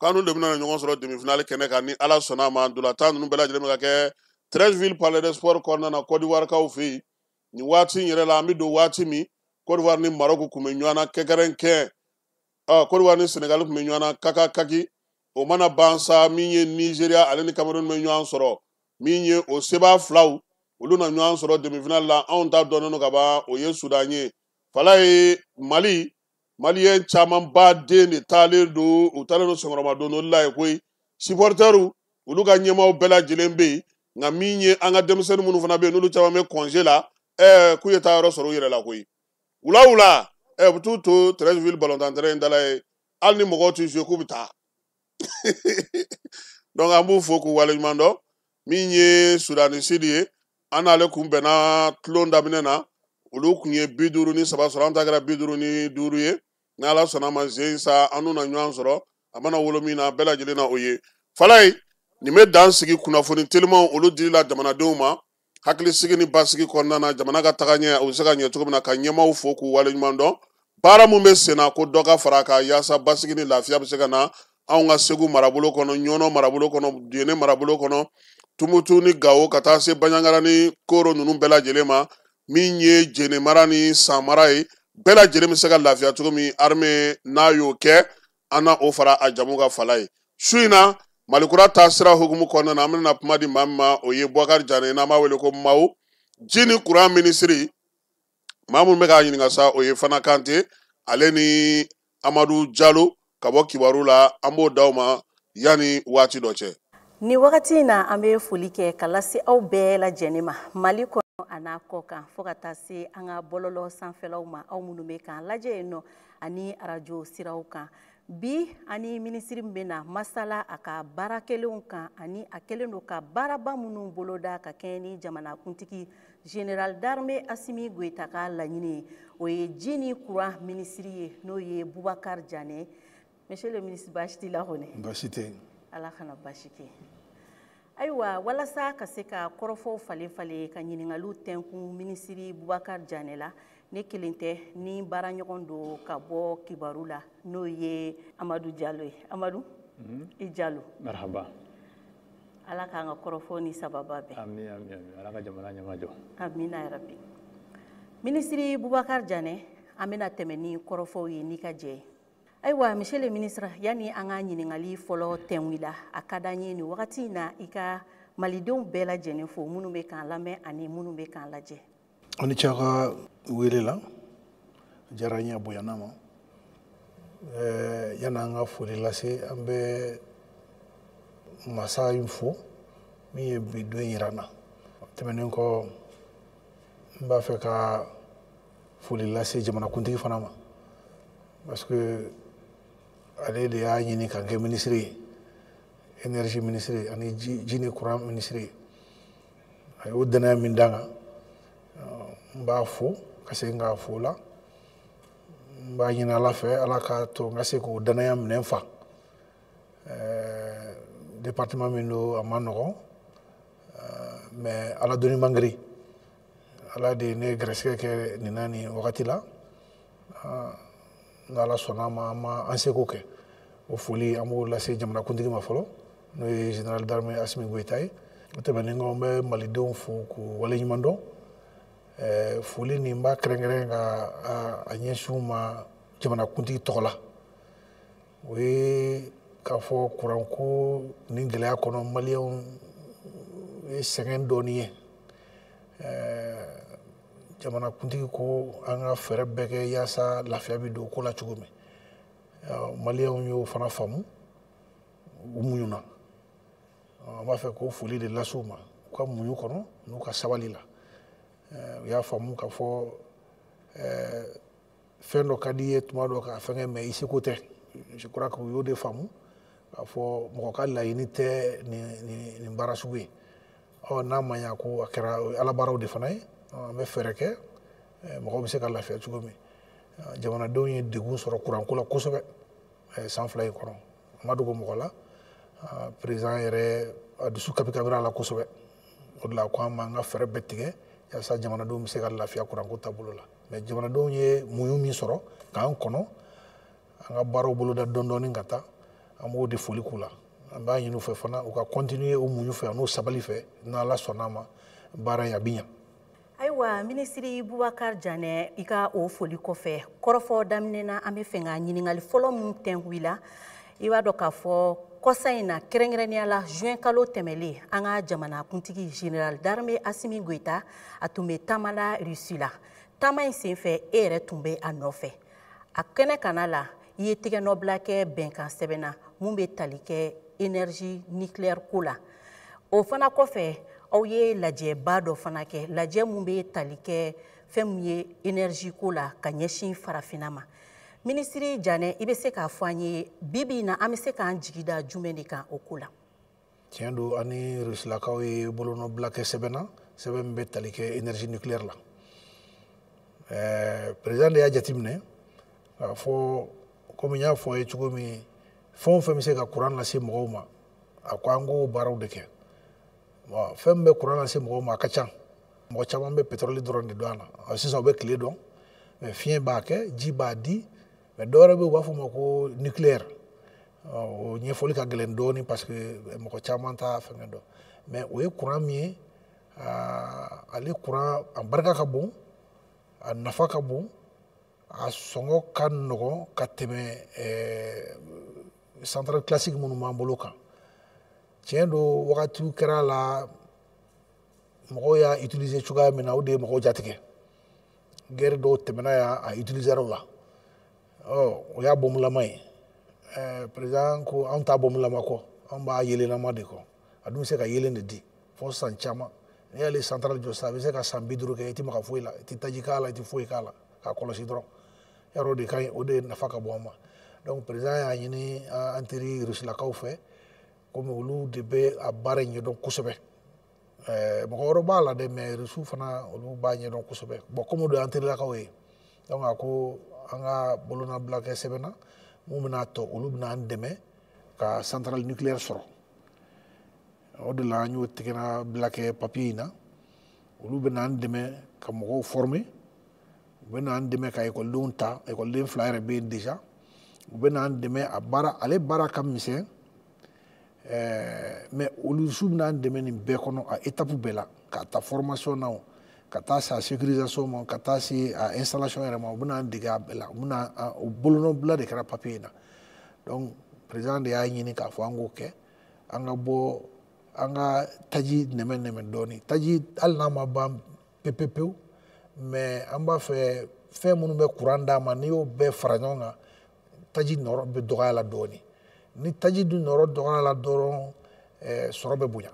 k'an n'olu de bɛna na ɲɔgɔn sɔrɔ demi-finale kɛnɛ kan ni ala sɔnna a ma ndolantan ninnu bɛɛ lajɛlen bɛ ka kɛ Treichville Palais des Sports kɔnɔna na Côte d'Ivoire kaw fɛ yen nin waati in yɛrɛ la an bɛ don waati min Côte d'Ivoire ni Maroc tun bɛ ɲɔgɔn na kɛkɛrɛnkɛ Côte d'Ivoire ni Sénégal tun bɛ ɲɔgɔn na kaki o mana ban sa min ye Nigeria ale ni Cameroun bɛ ɲɔgɔn sɔrɔ min ye o seba filaw olu na ɲɔgɔn sɔrɔ demi-finale la anw ta dɔnnen no ka ban o ye Sudan ye Falaye Maliyɛn caman baden de taalen don u taalen don sɔgɔma don olu la ye koyi supporters olu ka ɲɛmaaw bɛɛ lajɛlen bɛ yen nka min ye an ka denmisɛnnin minnu fana bɛ yen n'olu caman bɛ congé la k'u ye taa yɔrɔ sɔrɔ u yɛrɛ la koyi wula u bɛ t'u to Treichville ballontan terrain in dala ye hali ni mɔgɔw tɛ jouer k'u bɛ taa donc an b'u fo k'u waleɲuman dɔn min ye Sudani Sud ye an n'ale kun bɛnna tulon daminɛ na olu kun ye 53 sɔrɔ an ta kɛra 55 ye ni ala sɔnna a ma zen sa an n'u na ɲɔgɔn sɔrɔ a mana wolo min na bɛɛ lajɛlen na o ye Falaye nin bɛ dan sigi kunnafoni telimanw olu dilila jamanadenw ma hakilisigi ni basigi kɔnɔna na jamana ka taga ɲɛ o bɛ se ka ɲɛ cogo min na ka ɲɛmaaw fo k'u waleɲuman dɔn baara mun bɛ sen na ko dɔ ka fara a kan yaasa basigi ni lafiya bɛ se ka na anw ka Segu marabolo kɔnɔ Ɲɔnɔ marabolo kɔnɔ Djéné marabolo kɔnɔ Tumutu ni Gao ka taa se Bandiagara ni Koro ninnu bɛɛ lajɛlen ma min ye Djéné mara ni San mara ye bɛɛ lajɛlen bɛ se ka lafiya cogo min armée n'a y'o kɛ an na o fara a jamu ka Falaye su in na Malikura taa sira hukumu kɔnɔna na an bɛna kuma di maa min ma o ye Boubacar Diané n'an b'a wele ko Mawu ji ni courant minisiri maa minnu bɛ k'a ɲininka sa o ye Fana Kante ale ni Amadu Jalo ka bɔ Kibaru la an b'o d'aw ma yanni waati dɔ cɛ. Ni wagati in na an bɛ foli kɛ ka lase aw bɛɛ lajɛlen ma Mali kɔnɔ a n'a kɔ kan fo ka taa se an ka bɔlɔlɔ sanfɛlaw ma aw minnu bɛ k'an lajɛ yen nɔ ani arajo siraw kan bi ani minisiri min bɛ na masala a ka baara kelenw kan ani a kɛlen don ka baaraba minnu boloda ka kɛɲɛ ni jamanakuntigi Général d'armée Assimi Goïta ka laɲini ye o ye ji ni courant minisiri ye n'o ye Boubacar Diané. Monsieur le ministre baasi t'i la kɔni? Baasi tɛ. Ala kana baasi kɛ. Ayiwa walasa ka se ka kɔrɔfɔw falen ka ɲininkaliw tɛnkun minisiri Boubacar Diané la ne kelen tɛ ni baaraɲɔgɔn don ka bɔ Kibaru la n'o ye Amadu Jalo ye. Amadu i Jalo. Marhaba. Ala k'an ka kɔrɔfɔ ni sababa bɛɛ. Ami ala ka jamana ɲɛmajɔ. Amina yarabi. Minisiri Boubacar Diané an bɛna tɛmɛ ni kɔrɔfɔw ye n'i ka jɛ ye. Ayiwa monsieur le ministre yani an ka ɲininkali fɔlɔ tɛnwi la a ka d'an ye nin wagati in na i ka malidenw bɛɛ lajɛlen fo minnu bɛ k'an lamɛn ani minnu bɛ k'an lajɛ. Ani ce ka wele la diyara n ye bonyana ma yan'an ka foli lase an bɛ masa in fo min ye bi don yira n na tɛmɛnen kɔ n b'a fɛ ka foli lase jamanakuntigi fana ma parce que ale de y'a ɲini ka kɛ minisiri ye énergie ministre ani ji ni courant ministre a y'o danaya min d'an kan n b'a fo ka segin k'a fo la n b'a ɲini ala fɛ ala k'a to n ka se k'o danaya minɛ n fa département min don a ma nɔgɔn mais ala donni man giri ala de ye ne gɛrɛsɛgɛ kɛ nin na nin wagati la n'ala sɔnna ma an ma an seko kɛ o foli an b'o lase jamanakuntigi ma fɔlɔ n'o ye général d'armée Assimi Goïta ye o tɛmɛnen kɔ n bɛ malidenw fo k'u waleɲuman dɔn foli nin b'a kɛrɛnkɛrɛn ka a ɲɛsin u ma jamanakuntigi tɔgɔ la o ye k'a fɔ kuranko nin gɛlɛya kɔnɔ maliyɛnw ye sɛgɛn dɔɔni ye jamanakuntigi ko an ka fɛɛrɛ bɛɛ kɛ yaasa lafiya bɛ don ko la cogo min maliyɛnw y'o fana faamu u muɲuna an b'a fɛ k'o foli de lase u ma u ka muɲu kɔnɔ n'u ka sabali la u y'a faamu k'a fɔ fɛn dɔ ka di ye tuma dɔ k'a fɛnkɛ mais i seko tɛ je crois que u y'o de faamu k'a fɔ mɔgɔ ka laɲini tɛ nin baara sugu ye n'a ma ɲa ko a kɛra alabaaraw de fana ye an bɛ fɛɛrɛ kɛ mɔgɔw bɛ se ka lafiya cogo min jamanadenw ye degun sɔrɔ kuranko la kosɛbɛ san 2 in kɔnɔ a ma dogo mɔgɔ la président yɛrɛ a dusu kabira la kosɛbɛ o de la ko an ma an ka fɛɛrɛ bɛɛ tigɛ yaasa jamanadenw bɛ se ka lafiya kuranko taabolo la mais jamanadenw ye muɲu min sɔrɔ k'an kɔnɔ an ka baaraw boloda dɔɔni dɔɔni ka taa an b'o de foli k'u la an b'a ɲini u fɛ fana u ka continuer o muɲu fɛ n'o sabali fɛ n'ala sɔnna ma baara in a bɛ ɲa. Ayiwa minisiri Bubakari Janɛ i ka o foli kɔfɛ kɔrɔfɔ daminɛ na an bɛ fɛ ka ɲininkali fɔlɔ min tɛnku i la i b'a dɔn k'a fɔ kɔsa in na kɛrɛnkɛrɛnnenya la juin kalo tɛmɛlen an ka jamanakuntigi général d'armée Assimi Goïta a tun bɛ taama la Russie la taama in senfɛ e yɛrɛ tun bɛ a nɔfɛ a kɛnɛ kana la i ye tɛgɛnɔbila kɛ bɛnkan sɛbɛnna mun bɛ tali kɛ énergie nucléaire ko la o fana kɔfɛ aw ye lajɛba dɔ fana kɛ lajɛ mun bɛ tali kɛ fɛn mun ye énergie ko la ka ɲɛsin farafinna ma minisiri Janɛ i bɛ se k'a fɔ an ye bi na an bɛ se k'an jigi da jumɛn de kan o ko la. tiɲɛ don ani rusilakaw ye bolonɔbila kɛ sɛbɛnna sɛbɛn min bɛ tali kɛ énergie nucléaire la président de y'a jateminɛ k'a fɔ komi n y'a fɔ a ye cogo min fɛn o fɛn bɛ se ka kuran lase mɔgɔw ma a ko an k'o baaraw de kɛ fɛn min bɛ kuran lase mɔgɔw ma a ka ca mɔgɔ caman bɛ pétrole dɔrɔn de dɔn a la sisan u bɛ tile dɔn mais fiɲɛ b'a kɛ ji b'a di mais dɔwɛrɛ bɛ yen u b'a fɔ o ma ko nucléaire o ɲɛfɔli ka gɛlɛn dɔɔni parce que mɔgɔ caman t'a fɛngɛ dɔn mais o ye kuran min ye ale kuran a barika ka bon a nafa ka bon a sɔngɔ ka nɔgɔn ka tɛmɛ centrale classique minnu b'an bolo kan tiɲɛ don wagatiw kɛra la mɔgɔw y'a utiliser cogoya min na o de ye mɔgɔw jatigɛ guerre dɔw tɛmɛna y'a utiliser la o y'a bɔnmulama ye président ko anw t'a bɔnmulama kɔ anw b'a yelenama de kɔ a dun bɛ se ka yelen de di fo san caman n'i y'ale centrale jɔ sisan a bɛ se ka san 50 kɛ i tɛ maga foyi la i tɛ taji k'a la i tɛ foyi k'a la k'a kɔlɔsi dɔrɔn yarɔ o de ka ɲi o de nafa ka bon an ma donc président y'a ɲini an teri rusilakaw fɛ komi olu de bɛ a baara ɲɛdɔn kosɛbɛ mɔgɔ wɛrɛ b'a la dɛ mais rusiw fana olu b'a ɲɛdɔn kosɛbɛ bon komi o de y'an terilakaw ye donc a ko an ka bolonabila kɛ sɛbɛnna mun bɛna tɔ olu bɛna an dɛmɛ ka centrale nucléaire sɔrɔ o de la an y'o tɛgɛnabila kɛ papier in na olu bɛna an dɛmɛ ka mɔgɔw former u bɛna an dɛmɛ ka ekɔlidenw ta ekɔliden 2 yɛrɛ bɛ yen déjà u bɛna an dɛmɛ a baara ale baara ka misɛn mais olu su bɛna an dɛmɛ nin bɛɛ kɔnɔ a étape bɛɛ la ka taa formation na ka taa se a sécurisation ma ka taa se a installation yɛrɛ ma u bɛna an dege a bɛɛ la u bɛna o bolonɔbila de kɛra papier in na donc président de y'a ɲini k'a fɔ an k'o kɛ an ka bɔ an ka taji nɛmɛ dɔɔni taji hali n'a ma ban pewu mais an b'a fɛ fɛn minnu bɛ courant d'a ma n'i y'o bɛɛ fara ɲɔgɔn kan taji nɔrɔ bɛ dɔgɔya la dɔɔni ni taji dun nɔrɔ dɔgɔya la dɔrɔn sɔrɔ bɛ bonya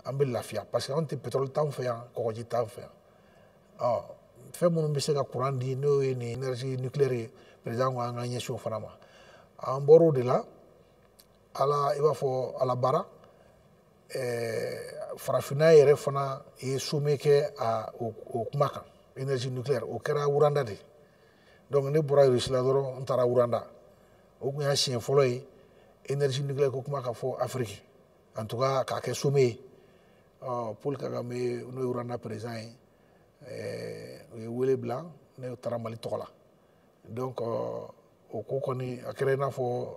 an bɛ lafiya parce que anw tɛ pétrole t'anw fɛ yan kɔgɔji t'anw fɛ yan fɛn minnu bɛ se ka courant di n'o ye nin énergie nucléaire ye président ko an ka ɲɛsin o fana ma an bɔr'o de la ala i b'a fɔ ala baara farafinna yɛrɛ fana ye sommet kɛ o kuma kan énergie nucléaire o kɛra Wuranda de donc ne bɔra Russie la dɔrɔn n taara Wuranda o tun y'a siɲɛ fɔlɔ ye énergie nucléaire ko kuma ka fɔ Afrique en tout cas k'a kɛ sommet ye Paul Kagame n'o ye Wuranda président ye o ye wele bila ne taara Mali tɔgɔ la donc o ko kɔni a kɛra i n'a fɔ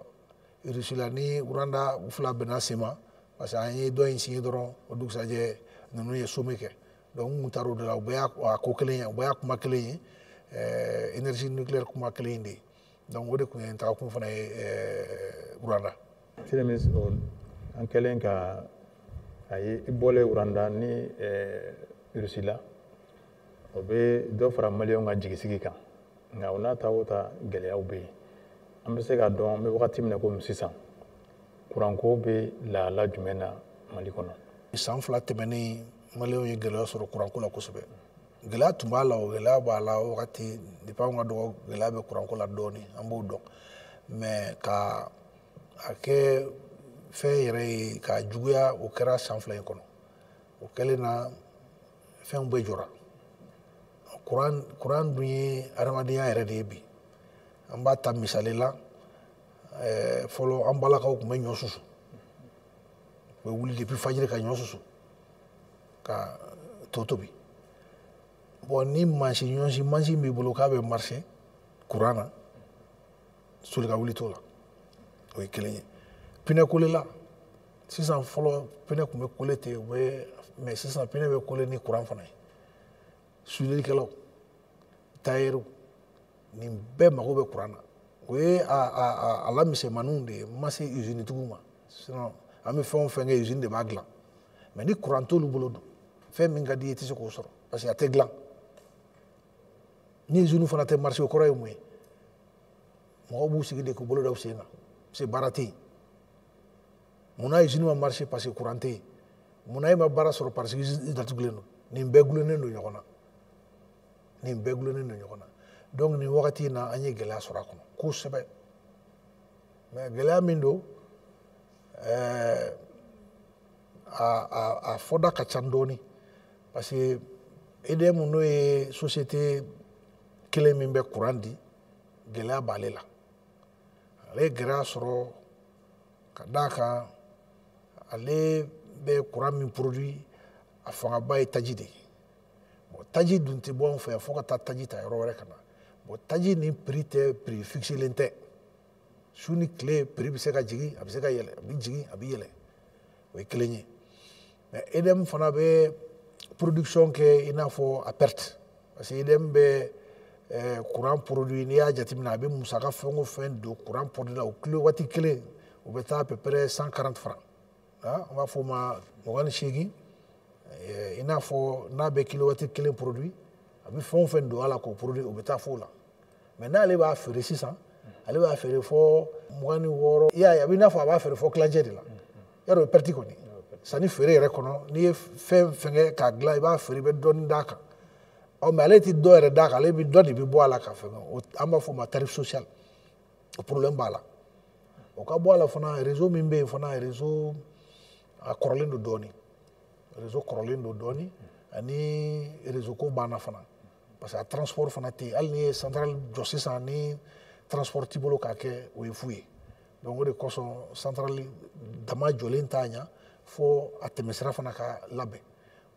Russie la ni Wuranda u fila bɛnna sen ma parce que an ye dɔ in signé dɔrɔn o dugusajɛ ninnu ye sommet kɛ donc n kun taara o de la u bɛɛ y'a ko kelen ye u bɛɛ y'a kuma kelen ye énergie nucléaire kuma kelen de ye donc o de tun ye n taga kun fana ye Wuranda. Monsieur le ministre, an kɛlen ka a ye i bɔlen Wuranda ni Russie la o bɛ dɔ fara maliyɛnw ka jigisigi kan nka o n'a ta o ta gɛlɛyaw bɛ yen an bɛ se k'a dɔn an bɛ wagati min na komi sisan kuranko bɛ lahala jumɛn na Mali kɔnɔ. san 2 tɛmɛnen maliyɛnw ye gɛlɛya sɔrɔ kuranko la kosɛbɛ gɛlɛya tun b'a la o gɛlɛya b'a la o wagati depuis anw ka dɔgɔ gɛlɛya bɛ kuranko la dɔɔni an b'o dɔn mais ka a kɛ fɛn yɛrɛ ye ka juguya o kɛra san 2 in kɔnɔ o kɛlen na fɛnw bɛɛ jɔra kuran dun ye adamadenya yɛrɛ de ye bi an b'a ta misali la fɔlɔ an balakaw tun bɛ ɲɔ susu u bɛ wuli depuis fajiri ka ɲɔ susu ka to tobi bon ni mansin b'i bolo k'a bɛ marché kuran na soli ka wuli t'o la o ye kelen ye pinɛ kolela sisan fɔlɔ pinɛ tun bɛ kole ten u bɛ mais sisan pinɛ bɛ kole ni kuran fana ye sulelikɛlaw tailleur nin bɛɛ mago bɛ kuran na o ye a lamisɛnmaninw de ye ma se usine tigiw ma sinon an bɛ fɛn o fɛn kɛ usine de b'a dilan mais ni kuran t'olu bolo dun fɛn min ka di i tɛ se k'o sɔrɔ parce que a tɛ dilan ni usine fana tɛ marché o kɔrɔ ye mun ye mɔgɔw b'u sigi de k'u bolo da u sen kan parce que baara tɛ yen munna usine ma marché parce que kuran tɛ yen munna e ma baara sɔrɔ parce que usine datugulen don nin bɛɛ gulonnen don ɲɔgɔn na nin bɛɛ gulonnen don ɲɔgɔn na donc nin wagati in na an ye gɛlɛya sɔrɔ a kɔnɔ kosɛbɛ mais gɛlɛya min don a fɔda ka ca dɔɔni parce que EDM n'o ye société kelen min bɛ kuran di gɛlɛya b'ale la ale ye gɛlɛya sɔrɔ ka d'a kan ale bɛ kuran min produit a fangaba ye taji de ye bon taji dun tɛ bɔ an fɛ yan fo ka taa taji ta yɔrɔ wɛrɛ ka na bon taji ni prix tɛ prix fixelen tɛ su ni tile prix bɛ se ka jigin a bɛ se ka yɛlɛ a bɛ jigin a bɛ yɛlɛ o ye kelen ye mais EDM fana bɛ production kɛ i n'a fɔ a perte parce que EDM bɛ courant produit n'i y'a jateminɛ a bɛ musaka fɛn o fɛn don courant produit la o kilo waati kelen o bɛ taa à peu près 140 francs an b'a fɔ o ma 28 i n'a fɔ n'a bɛ kilowati kelen produit a bɛ fɛn o fɛn don a la k'o produit o bɛ taa f'o la mais n'ale b'a feere sisan ale b'a feere fɔ 26 i y'a ye a bɛ i n'a fɔ a b'a feere fɔ kilancɛ de la yarɔ o ye pɛrɛti kɔni sanni feere yɛrɛ kɔnɔ n'i ye fɛn kɛ k'a dilan i b'a feere i bɛ dɔɔni d'a kan mais ale tɛ dɔ yɛrɛ d'a kan ale bɛ dɔ de bɛ bɔ a la ka fɛn an b'a fɔ o ma tarif social o problème b'a la o ka bɔ a la fana réseau min bɛ yen fana réseau a kɔrɔlen don dɔɔni réseau kɔrɔlen don dɔɔni ani réseau ko banna fana parce que a transport fana tɛ yen hali n'i ye centrale jɔ sisan ni transport t'i bolo k'a kɛ o ye fu ye donc o de kosɔn centrale dama jɔlen t'a ɲɛ fo a tɛmɛsira fana ka labɛn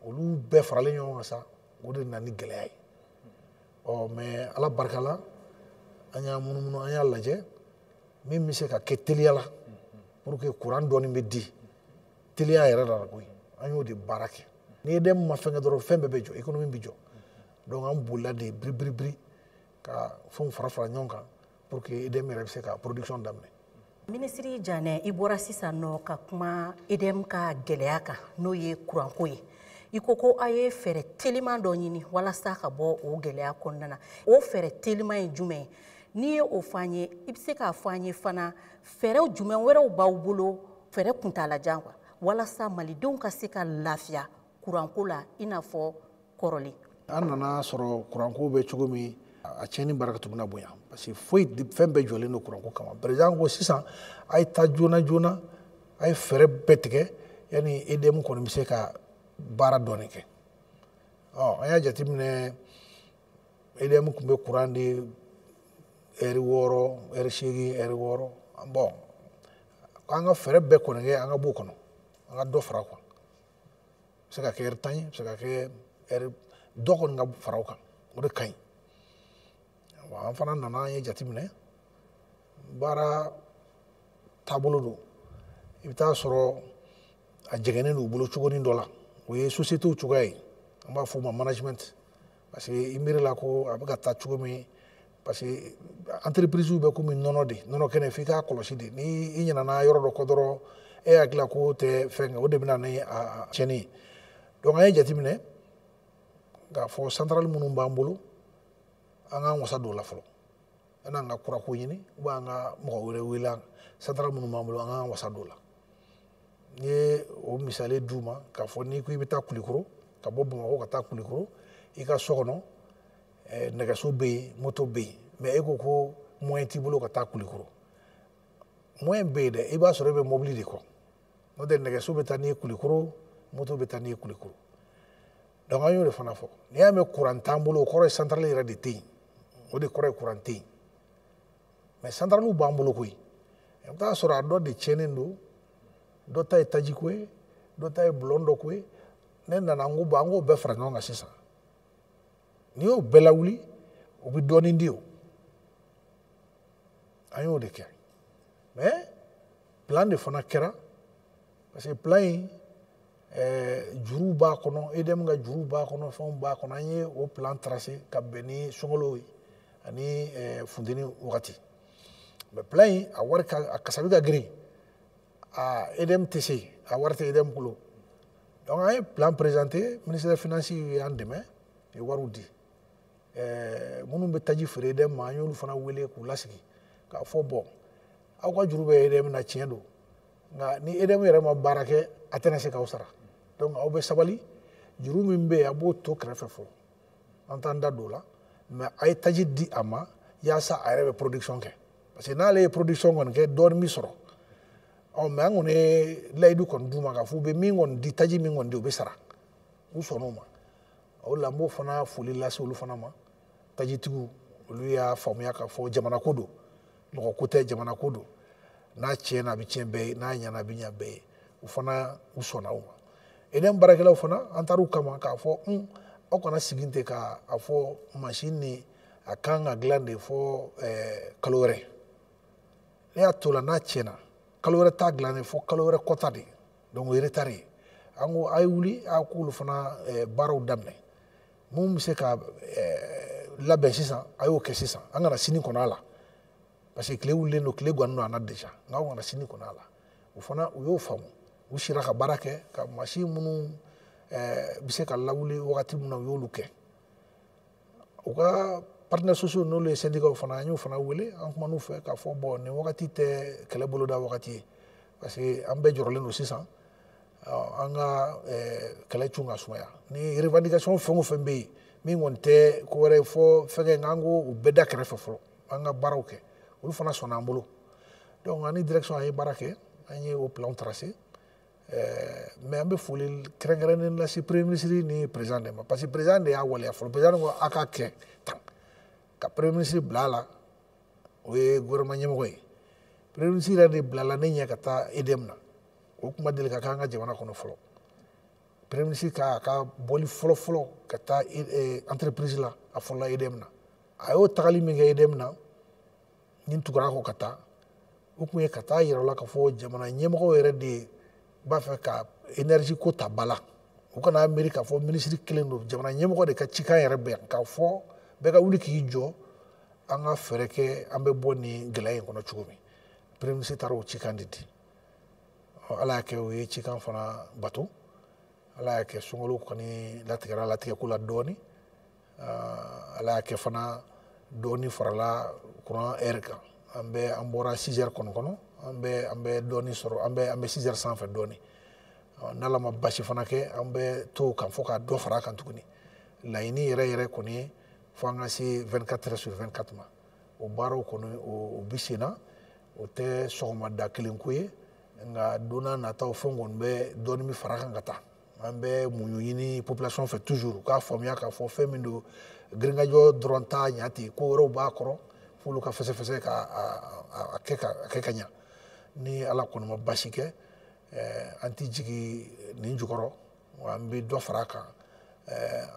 olu bɛɛ faralen ɲɔgɔn kan sa o de nana ni gɛlɛya ye mais ala barika la an y'a munumunu an y'a lajɛ min bɛ se ka kɛ teliya la pour que courant dɔɔni bɛ di teliya yɛrɛ la koyi an y'o de baara kɛ ni EDM ma fɛn kɛ dɔrɔn fɛn bɛɛ bɛ jɔ économie bɛ jɔ donc an bolila de biribiri ka fɛnw fara ɲɔgɔn kan pour que EDM yɛrɛ bɛ se ka production daminɛ Ministre Janɛ i bɔra sisan nɔ ka kuma EDM ka gɛlɛya kan n'o ye kuranko ye. I ko a ye fɛɛrɛ teliman dɔ ɲini walasa ka bɔ o gɛlɛya kɔnɔna na. O fɛɛrɛ teliman ye jumɛn? N'i ye o fɔ an ye, i bɛ se k'a fɔ an ye fana fɛɛrɛw jumɛn wɛrɛw b'aw bolo fɛɛrɛ kuntalajan quoi walasa malidenw ka se ka lafiya kuranko la i n'a fɔ kɔrɔlen. An nana sɔrɔ kuranko bɛ cogo min a tiɲɛni baraka tun bɛna bonya parce que foyi fɛn bɛɛ jɔlen don kuranko kama. Président ko sisan a ye taa joona joona a ye fɛɛrɛ bɛɛ tigɛ yanni EDM kɔni bɛ se ka baara dɔɔni kɛ. An y'a jateminɛ EDM tun bɛ kuran di heure 6 heure 8 heure 6 bon an ka fɛɛrɛ bɛɛ kɔni kɛ an ka b'o kɔnɔ an ka dɔ fara quoi. A bɛ se ka kɛ heure 10 ye a bɛ se ka kɛ heure dɔ kɔni ka fara o kan o de ka ɲi. An fana nana an ye jateminɛ baara taabolo don i bɛ taa sɔrɔ a jɛngɛnnen don u bolo cogonin dɔ la o ye société cogoya ye an b'a fɔ o ma management parce que i miirila ko a bɛ ka taa cogo min parce que entreprise bɛ komi nɔnɔ de nɔnɔ kɛnɛ f'i k'a kɔlɔsi de ni i ɲinana yɔrɔ dɔ kɔ dɔrɔn e hakili ko tɛ fɛn kɛ o de bɛ na ni a tiɲɛni ye donc an ye jateminɛ k'a fɔ centrale minnu b'an bolo an k'an wasa don o la fɔlɔ yan'an ka kurako ɲini ou an ka mɔgɔ wɛrɛ wele centrale minnu b'an bolo an k'an wasa don o la n ye o misali d'u ma k'a fɔ n'i ko i bɛ taa Kulikoro ka bɔ Bamakɔ ka taa Kulikoro i ka so kɔnɔ nɛgɛso bɛ yen moto bɛ yen mais e ko moyen t'i bolo ka taa Kulikoro moyen bɛ yen dɛ i b'a sɔrɔ e bɛ mobili de kɔ n'o tɛ nɛgɛso bɛ taa n'i ye Kulikoro moto bɛ taa n'i ye Kulikoro donc an y'o de fana fɔ n'i y'a mɛn courant t'an bolo o kɔrɔ ye centrale yɛrɛ de tɛ yen o de kɔrɔ ye courant tɛ yen mais centrale b'an bolo koyi i bɛ taa sɔrɔ a dɔ de tiɲɛnen don dɔ ta ye taji ko ye dɔ ta ye bulon dɔ ko ye ne nana an k'o bɛɛ fara ɲɔgɔn kan sisan n'i y'o bɛɛ lawuli o bɛ dɔɔnin di o an y'o de kɛ mais plan de fana kɛra parce que plan in juruw b'a kɔnɔ EDM ka juruw b'a kɔnɔ fɛnw b'a kɔnɔ an ye o plan tracé ka bɛn ni sunkalo ye ani funteni wagati mais plan in a wari a kasabi ka girin EDM tɛ se a wari tɛ EDM bolo donc an ye plan présenté ministère des finances y'an dɛmɛ u ye wariw di minnu bɛ taji feere EDM ma an y'olu fana wele k'u lasigi k'a fɔ bon aw ka juru bɛ EDM na tiɲɛ don nka ni EDM yɛrɛ ma baara kɛ a tɛna se k'aw sara donc aw bɛ sabali juru min bɛ yen a b'o to kɛrɛfɛ fɔlɔ an t'an da don o la mais a ye taji di a ma yaasa a yɛrɛ bɛ production kɛ parce que n'ale ye production kɔni kɛ dɔɔnin bɛ sɔrɔ mais an kɔni ye layidu kɔni d'u ma k'a fɔ u bɛ min kɔni di taji min kɔni di u bɛ sara u sɔnn'o ma o la n b'o fana foli lase olu fana ma tajitigiw olu y'a faamuya k'a fɔ jamana ko don mɔgɔ ko tɛ jamana ko don n'a tiɲɛna a bɛ tiɲɛ bɛɛ ye n'a ɲɛna a bɛ ɲɛ bɛɛ ye u fana u sɔnna o ma EDM baarakɛlaw fana an taar'u kama k'a fɔ aw kana sigi ten k'a fɔ machine nin a kan ka dilan de fɔ kalo wɛrɛ ne y'a to la n'a tiɲɛna kalo wɛrɛ t'a dilannen fɔ kalo wɛrɛ kɔta de donc o ye retard ye an ko a ye wuli a k'olu fana baaraw daminɛ mun bɛ se ka labɛn sisan a y'o kɛ sisan an kana sini kɔnɔ a la parce que tile wulilen don tile gannen don a na déjà nka aw kana sini kɔnɔ a la o fana u y'o faamu u sera ka baara kɛ ka machine minnu bɛ se ka lawuli wagati min na u y'olu kɛ u ka partenaires sociaux n'olu ye syndicats fana an y'o fana wele an kuman'u fɛ k'a fɔ bon nin wagati tɛ kɛlɛ boloda wagati ye parce que an bɛɛ jɔrɔlen don sisan an ka kɛlɛ cun ka sumaya ni revendication fɛn o fɛn bɛ yen min kɔni tɛ ko wɛrɛ fɔ fɛnkɛ nka an k'o bɛɛ da kɛrɛfɛ fɔlɔ an ka baaraw kɛ olu fana sɔnna an bolo donc an ni direction an ye baara kɛ an ye o plan tracé mais an bɛ foli kɛrɛnkɛrɛnnen lase premier ministre ni président de ma parce que président de y'a waleya fɔlɔ président ko a ka kɛ tan ka premier ministre bila a la o ye gouvernement ɲɛmɔgɔ ye premier ministre yɛrɛ de bilala ne ɲɛ ka taa EDM na o kuma deli ka k'an ka jamana kɔnɔ fɔlɔ premier ministre k'a ka bɔli fɔlɔ ka taa entreprise la a fɔlɔla EDM na a y'o tagali min kɛ EDM na ni tugura kɔ ka taa o kun ye ka taa yira la k'a fɔ jamana ɲɛmɔgɔ yɛrɛ de b'a fɛ ka énergie ko ta ba la u kana miiri k'a fɔ ministre kelen don jamana ɲɛmɔgɔ de ka cikan yɛrɛ bɛ yan k'a fɔ bɛɛ ka wuli k'i jɔ an ka fɛɛrɛ kɛ an bɛ bɔ nin gɛlɛya in kɔnɔ cogo min premier ministre taara o cikan de di ala y'a kɛ o ye cikan fana bato ala y'a kɛ sunkalo kɔni latigɛra latigɛko la dɔɔni ala y'a kɛ fana dɔɔni farala courant heure kan an bɔra 6 heures kɔnɔ an bɛ dɔɔni sɔrɔ an bɛ 6 heures sanfɛ dɔɔni n'ala ma basi fana kɛ an bɛ to kan fɔ ka dɔ fara kan tuguni laɲini yɛrɛ kɔni fo an ka se 24 heures sur 24 ma o baaraw kɔni o bi sen na o tɛ sɔgɔmada kelen ko ye nka don n'a nataw fɛn kɔni bɛ dɔɔni min fara kan ka taa an bɛ muɲu ɲini population fɛ toujours k'a faamuya k'a fɔ fɛn min don girinkajɔ dɔrɔn t'a ɲɛ ten ko wɛrɛw b'a kɔrɔ f'olu ka fɛsɛfɛsɛ ka kɛ ka ɲa ni ala kɔni ma basi kɛ an tɛ jigin nin jukɔrɔ wa an bɛ dɔ fara a kan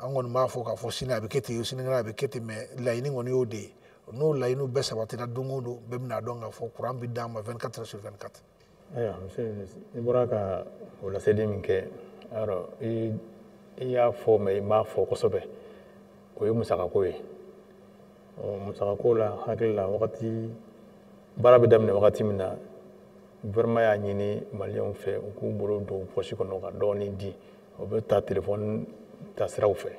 an kɔni b'a fɔ k'a fɔ sini a bɛ kɛ ten sinikɛnɛ a bɛ kɛ ten mais laɲini kɔni y'o de ye n'o laɲiniw bɛɛ sabatira don o don bɛɛ bɛna dɔn k'a fɔ courant bɛ d'an ma 24 heures sur 24. ayiwa monsieur le ministre i bɔra ka o laseli min kɛ i y'a fɔ mais i m'a fɔ kosɛbɛ o ye musakako ye musakako la hakili la wagati baara bɛ daminɛ wagati min na gouvernement y'a ɲini maliyɛnw fɛ u k'u bolo don poche kɔnɔ ka dɔɔni di o bɛ ta téléphone ta siraw fɛ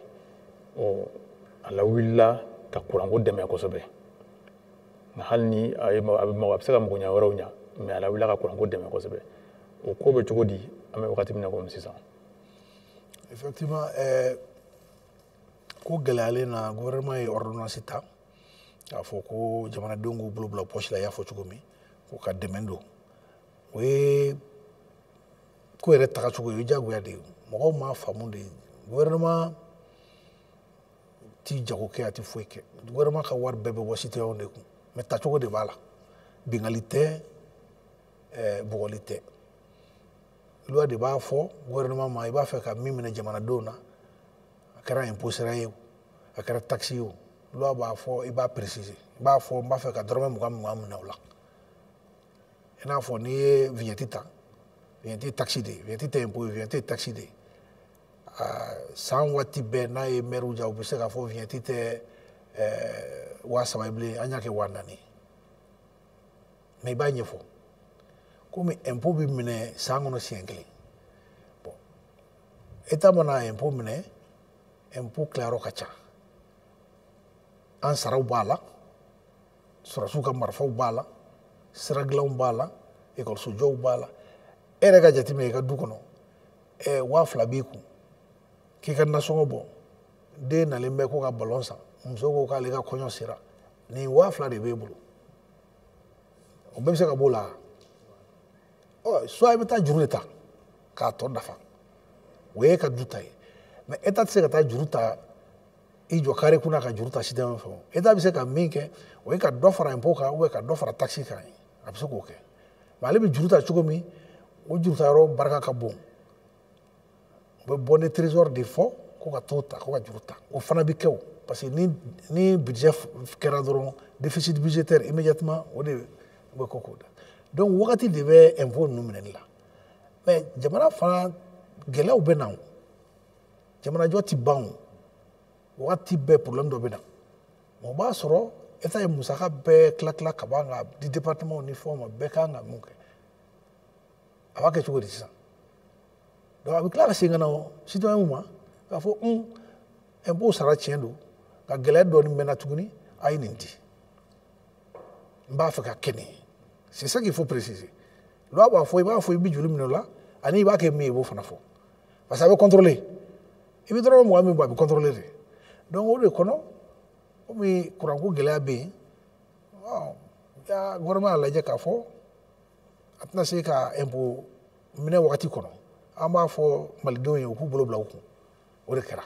a lawulila ka kuranko dɛmɛ kosɛbɛ nka hali ni a bɛ se ka magoɲa wɛrɛw ɲa mais a lawulila ka kuranko dɛmɛ kosɛbɛ o ko bɛ cogo di an bɛ wagati min na komi sisan. effectivement ko gɛlɛyalen na gouvernement ye ordonnance ta k'a fɔ ko jamanadenw k'u bolo bila poche la i y'a fɔ cogo min ko ka dɛmɛ don o ye ko yɛrɛ tagacogo ye o diyagoya de ye mɔgɔw m'a faamu de gouvernement ti jago kɛ a ti foyi kɛ gouvernement ka wari bɛɛ bɛ bɔ citoyen de kun mais tacogo de b'a la bingali tɛ bugɔli tɛ loi de b'a fɔ gouvernement ma i b'a fɛ ka min minɛ jamanadenw na a kɛra impôt sara ye o a kɛra taxe ye o loi b'a fɔ i b'a préciser i b'a fɔ n b'a fɛ ka dɔrɔmɛ 20 minɛ o la i n'a fɔ n'i ye vignette ta vignette ye taxe de ye vignette tɛ impôt ye vignette ye taxe de ye san waati bɛɛ n'a ye maire ja u bɛ se k'a fɔ vignette tɛ 300 ye bilen an y'a kɛ 400 mais i b'a ɲɛfɔ komi impôt bɛ minɛ san kɔnɔ siɲɛ kelen bon état mana impôt minɛ impôt tilayɔrɔ ka ca an saraw b'a la sɔrɔsiw ka marifaw b'a la sira dilanw b'a la ekɔliso jɔw b'a la e yɛrɛ ka jateminɛ i ka du kɔnɔ 2000 b'i kun k'i ka nasɔngɔ bɔ den nalen bɛ ko ka ballon san muso ko k'ale ka kɔɲɔ sera nin 2000 de b'e bolo o bɛɛ bɛ se ka b'o la soit i bɛ taa juru de ta k'a tɔ dafa o ye ka du ta ye mais état tɛ se ka taa juru ta i jɔ carré kunna ka juru ta citoyen fɛ état bɛ se ka min kɛ o ye ka dɔ fara impôt kan ou ka dɔ fara taxe kan a bɛ se k'o kɛ mais ale bɛ juru ta cogo min o juru ta yɔrɔ barika ka bon u bɛ bɔ ni trésor de fɔ ko ka t'o ta ko ka juru ta o fana bɛ kɛ o parce que ni budget kɛra dɔrɔn déficit budgétaire immédiatement o de bɛ ko k'o da donc wagati de bɛ impôt ninnu minɛli la mais jamana fana gɛlɛyaw bɛ na o jamanajɔ ti ban o wagati bɛɛ problème dɔ bɛ na o b'a sɔrɔ état ye musaka bɛɛ tila ka ban ka di département ni fɛnw ma bɛɛ kan ka mun kɛ a b'a kɛ cogo di sisan donc a bɛ tila ka segin ka na citoyen ma k'a fɔ impôt sara tiɲɛ don nka gɛlɛya dɔɔni bɛ na tuguni a ye nin di n b'a fɛ ka kɛ nin ye c'est ça qu'il faut préciser loi b'a fɔ i b'a fɔ i bɛ joli minɛ o la ani i b'a kɛ min ye i b'o fana fɔ parce que a bɛ contrôler i bɛ dɔrɔmɛ 20 min bɔ a bɛ contrôler de donc o de kɔnɔ komi kuranko gɛlɛya bɛ yen gouvernement y'a lajɛ k'a fɔ a tɛna se ka impôt minɛ wagati kɔnɔ an b'a fɔ malidenw ye u k'u bolo bila u kun o de kɛra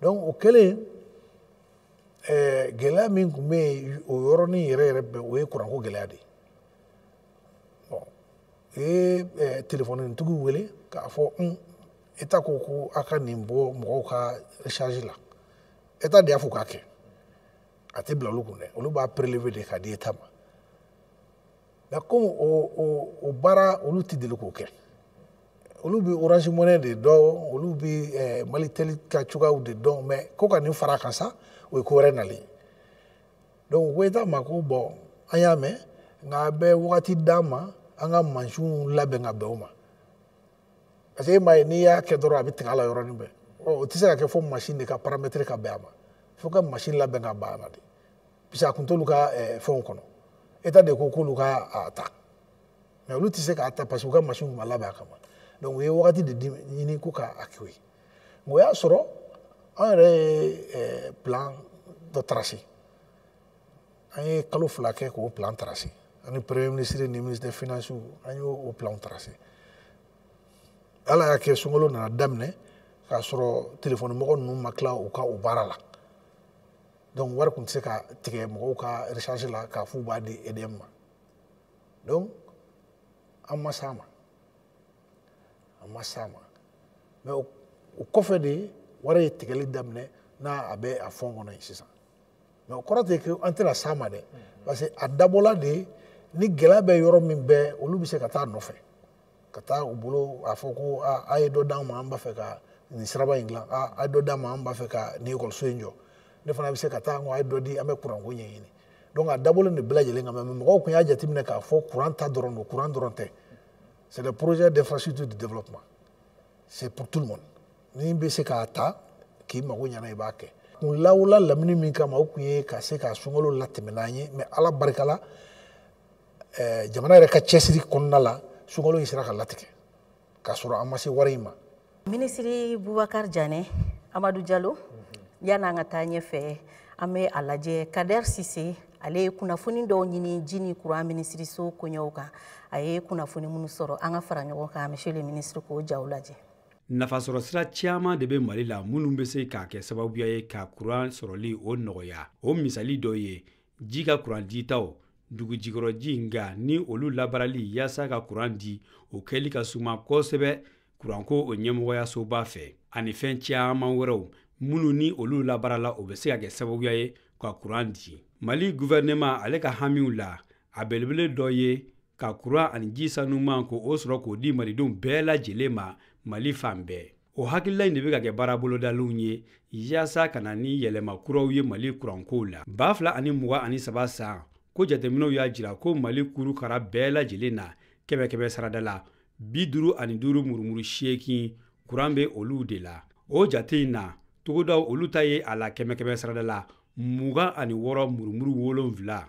donc o kɛlen gɛlɛya min tun bɛ yen o yɔrɔnin yɛrɛ bɛɛ o ye kuranko gɛlɛya de ye bon u ye téléphonetigiw wele k'a fɔ état ko a ka nin bɔ mɔgɔw ka recharge la état de y'a fɔ k'a kɛ a tɛ bila olu kun dɛ olu b'a prélever de k'a di état ma mais comme o baara olu tɛ deli k'o kɛ olu bɛ orange money de dɔn olu bɛ malitel ka cogoyaw de dɔn mais ko ka nin fara a kan sa o ye ko wɛrɛ nalen donc u ko état ma ko bon an y'a mɛn nga bɛ wagati d'a ma an ka mansinw labɛn ka bɛn o ma parce que n'i y'a kɛ dɔrɔn a bɛ tigɛ a la yɔrɔnin bɛɛ o tɛ se ka kɛ fo mansin de ka paramètre ka bɛn a ma fo ka mansin labɛn ka ban a la de parce que a kun t'olu ka fɛnw kɔnɔ état de ko k'olu ka ta mais olu tɛ se k'a ta parce que u ka mansin kun ma labɛn a kama donc u ye wagati de ɲini ko k'a kɛ o ye o y'a sɔrɔ an yɛrɛ ye plan dɔ tracer an ye kalo 2 kɛ k'o plan tracer ani premier ministre ni ministre des finances an y'o plan tracer ala y'a kɛ sunkalo nana daminɛ k'a sɔrɔ téléphone mɔgɔ ninnu ma tila u ka o baara la donc wari kun tɛ se ka tigɛ mɔgɔw ka recharge la k'a f'u b'a di EDM ma donc an ma s'a ma mais o kɔfɛ de wari ye tigɛli daminɛ n'a a bɛ a fɔn kɔnɔ yen sisan mais o kɔrɔ tɛ ko an tɛna s'a ma dɛ parce que a dabɔla de ni gɛlɛya bɛ yɔrɔ min bɛɛ olu bɛ se ka taa nɔfɛ ka taa u bolo a fɔ ko a ye dɔ d'an ma an b'a fɛ ka nin siraba in dilan a ye dɔ d'an ma an b'a fɛ ka nin ekɔliso in jɔ ne fana bɛ se ka taa a ye dɔ di an bɛ kuranko ɲɛɲini donc a dabɔlen de bɛɛ lajɛlen kan mais mɔgɔw kun y'a jateminɛ k'a fɔ kuran ta dɔrɔn don kuran dɔrɔn tɛ c'est des projets d'infrastructure de développement c'est pour tout le monde ni bɛ se k'a ta k'i mago ɲɛna i b'a kɛ kun lawula lamini min kama o kun ye ka se ka sunkalo latɛmɛ n'an ye mais ala barika la jamana yɛrɛ ka cɛsiri kɔnɔna la sunkalo in sera ka latigɛ k'a sɔrɔ an ma se wari in ma Ministre Boubacar Diané Amadou Diallo yan'an ka taa ɲɛfɛ an bɛ a lajɛ Kader Sise ale ye kunnafoni dɔw ɲini ji ni courant ministeriso koɲɛw kan a ye kunnafoni minnu sɔrɔ an ka fara ɲɔgɔn kan monsieur le ministre k'o jaw lajɛ nafasɔrɔ sira caman de bɛ Mali la minnu bɛ se k'a kɛ sababuya ye ka courant sɔrɔli o nɔgɔya o misali dɔ ye ji ka courant ditaw dugujikɔrɔji nka ni olu labarali yaasa ka courant di o kɛli ka suma kosɛbɛ courant ko o ɲɛmɔgɔyasoba fɛ ani fɛn caman wɛrɛw minnu ni olu labarala o bɛ se ka kɛ sababuya ye ka courant di Mali gouvernement ale ka hamiw la a belebele dɔ ye ka courant ani ji sanuman ko o sɔrɔ k'o di malidenw bɛɛ lajɛlen ma Mali fan bɛɛ o hakilila in de bɛ ka kɛ baara bolodalenw ye yaasa ka na ni yɛlɛma kuraw ye Mali kurankow la 2023 san ko jateminɛw y'a jira ko Mali kurukara bɛɛ lajɛlen na kɛmɛ sarada la 55 murumuru 8 kuran bɛ olu de la o jate in na togodaw olu ta ye a la kɛmɛ sarada la 26 murumuru 7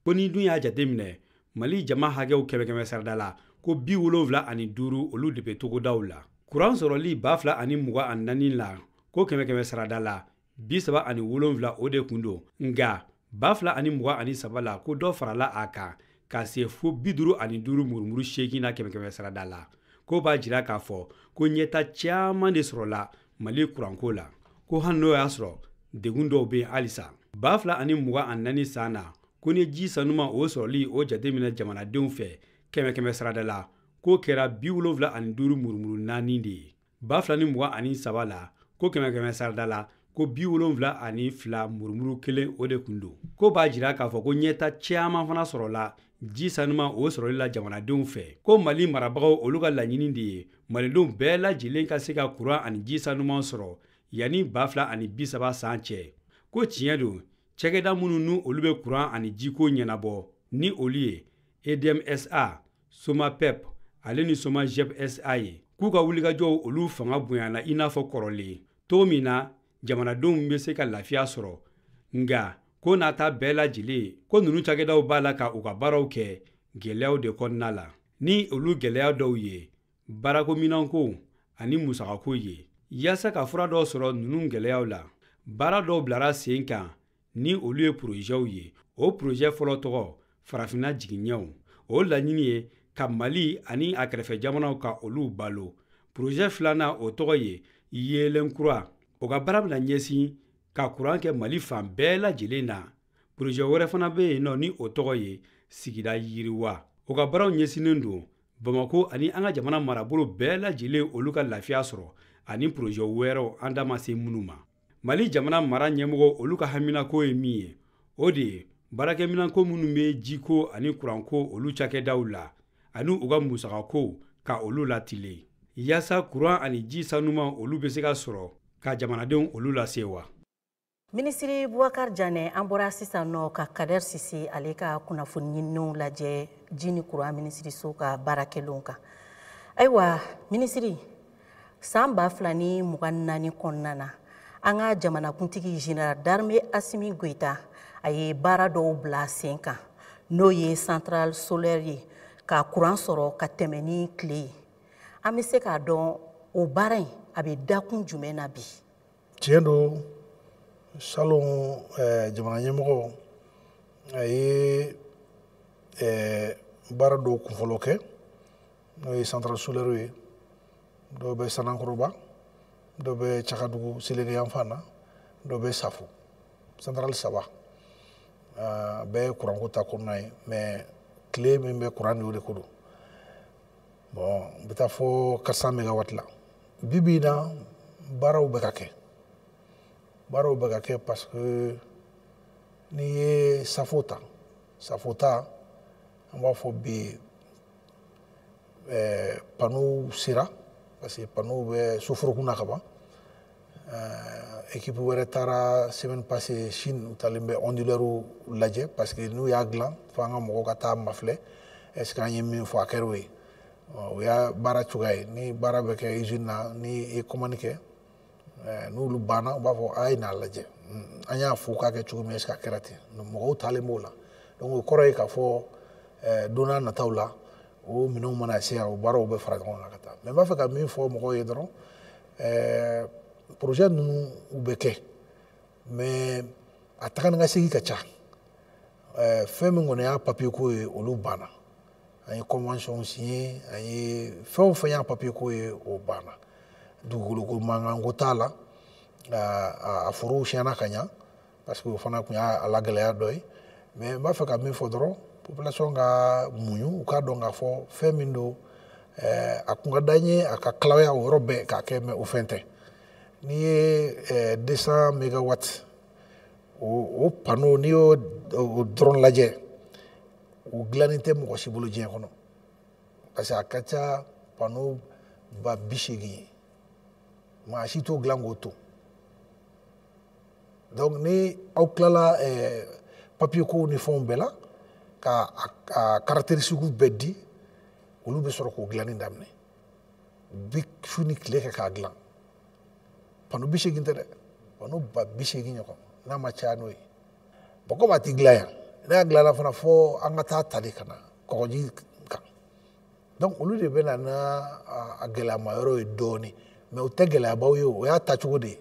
ko ni dun y'a jateminɛ Mali jama hakɛw kɛmɛ sarada la ko 75 olu de bɛ togodaw la kuran sɔrɔli 2024 la ko kɛmɛ sarada la 37 o de kun don nga 2023 la ko dɔ farala a kan ka se fo 55 murumuru 8 na kɛmɛ sarada la ko b'a jira k'a fɔ ko ɲɛta caman de sɔrɔla Mali kuranko la ko hali n'o y'a sɔrɔ degun dɔw bɛ halisa 2024 san na ko ni ji sanuma o sɔrɔli o jateminɛ jamanadenw fɛ kɛmɛ sarada la ko kɛra 75 murumuru 4 de ye 2023 la ko kɛmɛ sarada la ko 72 murumuru 1 o de kun don ko b'a jira k'a fɔ ko ɲɛta caman fana sɔrɔla ji sanuma o sɔrɔli la jamanadenw fɛ ko Mali marabagaw olu ka laɲini de ye malidenw bɛɛ lajɛlen ka se ka courant ani ji sanuman sɔrɔ yanni 2030 san cɛ ko tiɲɛ don cɛkɛda minnu nu olu bɛ courant ani jiko ɲɛnabɔ ni olu ye EDMSA SOMAPEP ale ni SOMAGEP SA ye k'u ka wulikajɔw olu fanga bonyana i n'a fɔ kɔrɔlen cogo min na jamanadenw bɛ se ka lafiya sɔrɔ nga ko n'a ta bɛɛ lajɛlen ko ninnu cakɛdaw b'a la ka u ka baaraw kɛ gɛlɛyaw de kɔnɔna la ni olu gɛlɛya dɔw ye baarakominanko ani musakako ye yaasa ka fura dɔw sɔrɔ ninnu gɛlɛyaw la baara dɔw bilara sen kan ni olu ye projɛw ye o projɛ fɔlɔ tɔgɔ farafinna jiginɲɛw o laɲini ye ka Mali ani a kɛrɛfɛ jamanaw ka olu balo projɛ filanan o tɔgɔ ye yeelen kura o ka baara bɛna ɲɛsin ka courant kɛ Mali fan bɛɛ lajɛlen na projɛ wɛrɛ fana bɛ yen nɔ ni o tɔgɔ ye sigida yiriwa o ka baaraw ɲɛsinnen don Bamako ani an ka jamana marabolo bɛɛ lajɛlen olu ka lafiya sɔrɔ ani projɛ wɛrɛw an da ma se minnu ma Mali jamana mara ɲɛmɔgɔ olu ka haminako ye min ye o de ye baarakɛminanko minnu bɛ jiko ani kuranko olu cakɛdaw la ani u ka musakako ka olu latile yaasa courant ani ji sanuman olu bɛ se ka sɔrɔ ka jamanadenw olu lase wa Minisiri Boubacar Diané an bɔra sisan nɔ ka Kader Sise ale ka kunnafoni ɲinininw lajɛ ji ni courant minisiriso ka baarakɛlenw kan. Ayiwa minisiri san 2024 kɔnɔna na an ka jamanakuntigi général d'armée Assimi Goïta a ye baara dɔw bila sen kan n'o ye centrale solaire ye ka courant sɔrɔ ka tɛmɛ ni tile ye. An bɛ se k'a dɔn o baara in a bɛ dakun jumɛn na bi? Tiɲɛ don salon jamana ɲɛmɔgɔ a ye baara dɔw kunfɔlɔ kɛ n'o ye centrale solaire ye, dɔw bɛ Sanankɔrɔba, dɔw bɛ Cakadugu Seleke yan fan na, dɔw bɛ Safo, centrale 3 bɛɛ ye courant ko ta kɔnɔna ye, mais tile min bɛ courant di o de ko don. Bon n bɛ taa fɔ 400 mégawatts la. Bi bi in na baaraw bɛ ka kɛ. Baaraw bɛ ka kɛ parce que n'i ye Safo ta, an b'a fɔ bi panneau sera parce que panneau bɛ soforokun na ka ban. Équipe wɛrɛ taara semaine passée Chine u talen bɛ onduleur lajɛ parce que n'u y'a dilan fo an ka mɔgɔw ka taa mafilɛ est ce que an ye min fɔ a kɛra o ye. O y'a baara cogoya ye. Ni baara bɛ kɛ usine na ni ye commande kɛ n'olu banna u b'a fɔ a ye n'a lajɛ an y'a fɔ k'a kɛ cogo min est ce que a kɛra ten mɔgɔw talen b'o la donc o kɔrɔ ye k'a fɔ don n'a nataw la o minɛnw mana se yan o baaraw bɛ fara ɲɔgɔn kan ka taa mais n b'a fɛ ka min fɔ mɔgɔw ye dɔrɔn projet ninnu u bɛ kɛ mais a taga ni ka segin ka ca fɛn min kɔni y'a papier ko ye olu banna an ye convention signé an ye fɛn o fɛn y'a papier ko ye o banna dugukolo ko mankan ko t'a la a forow siɲɛna ka ɲa parce que o fana tun y'a lagɛlɛya dɔ ye mais n b'a fɛ ka min fɔ dɔrɔn population ka muɲu u k'a dɔn k'a fɔ fɛn min don a kun ka d'an ye a ka tilaya o yɔrɔ bɛɛ k'a kɛ mais o fɛn tɛ n'i ye 200 mégawatts o panneau n'i y'o dɔrɔn lajɛ o dilannen tɛ mɔgɔ si bolo diɲɛ kɔnɔ parce que a ka ca panneau ba 80 ye maa si t'o dilan k'o to donc ni aw tilala papier ko ni fɛnw bɛɛ la ka a caractéristique bɛɛ di olu bɛ sɔrɔ k'o dilanni daminɛ bi su ni tile kɛ k'a dilan panneau 80 tɛ dɛ panneau ba 80 ɲɔgɔn n'a ma caya n'o ye bon comme a tɛ dilan yan n'a dilanna fana fɔ an ka taa tali ka na kɔgɔji kan donc olu de bɛ na n'a gɛlɛyama yɔrɔ ye dɔɔni mais o tɛ gɛlɛyabaw ye o y'a tacogo de ye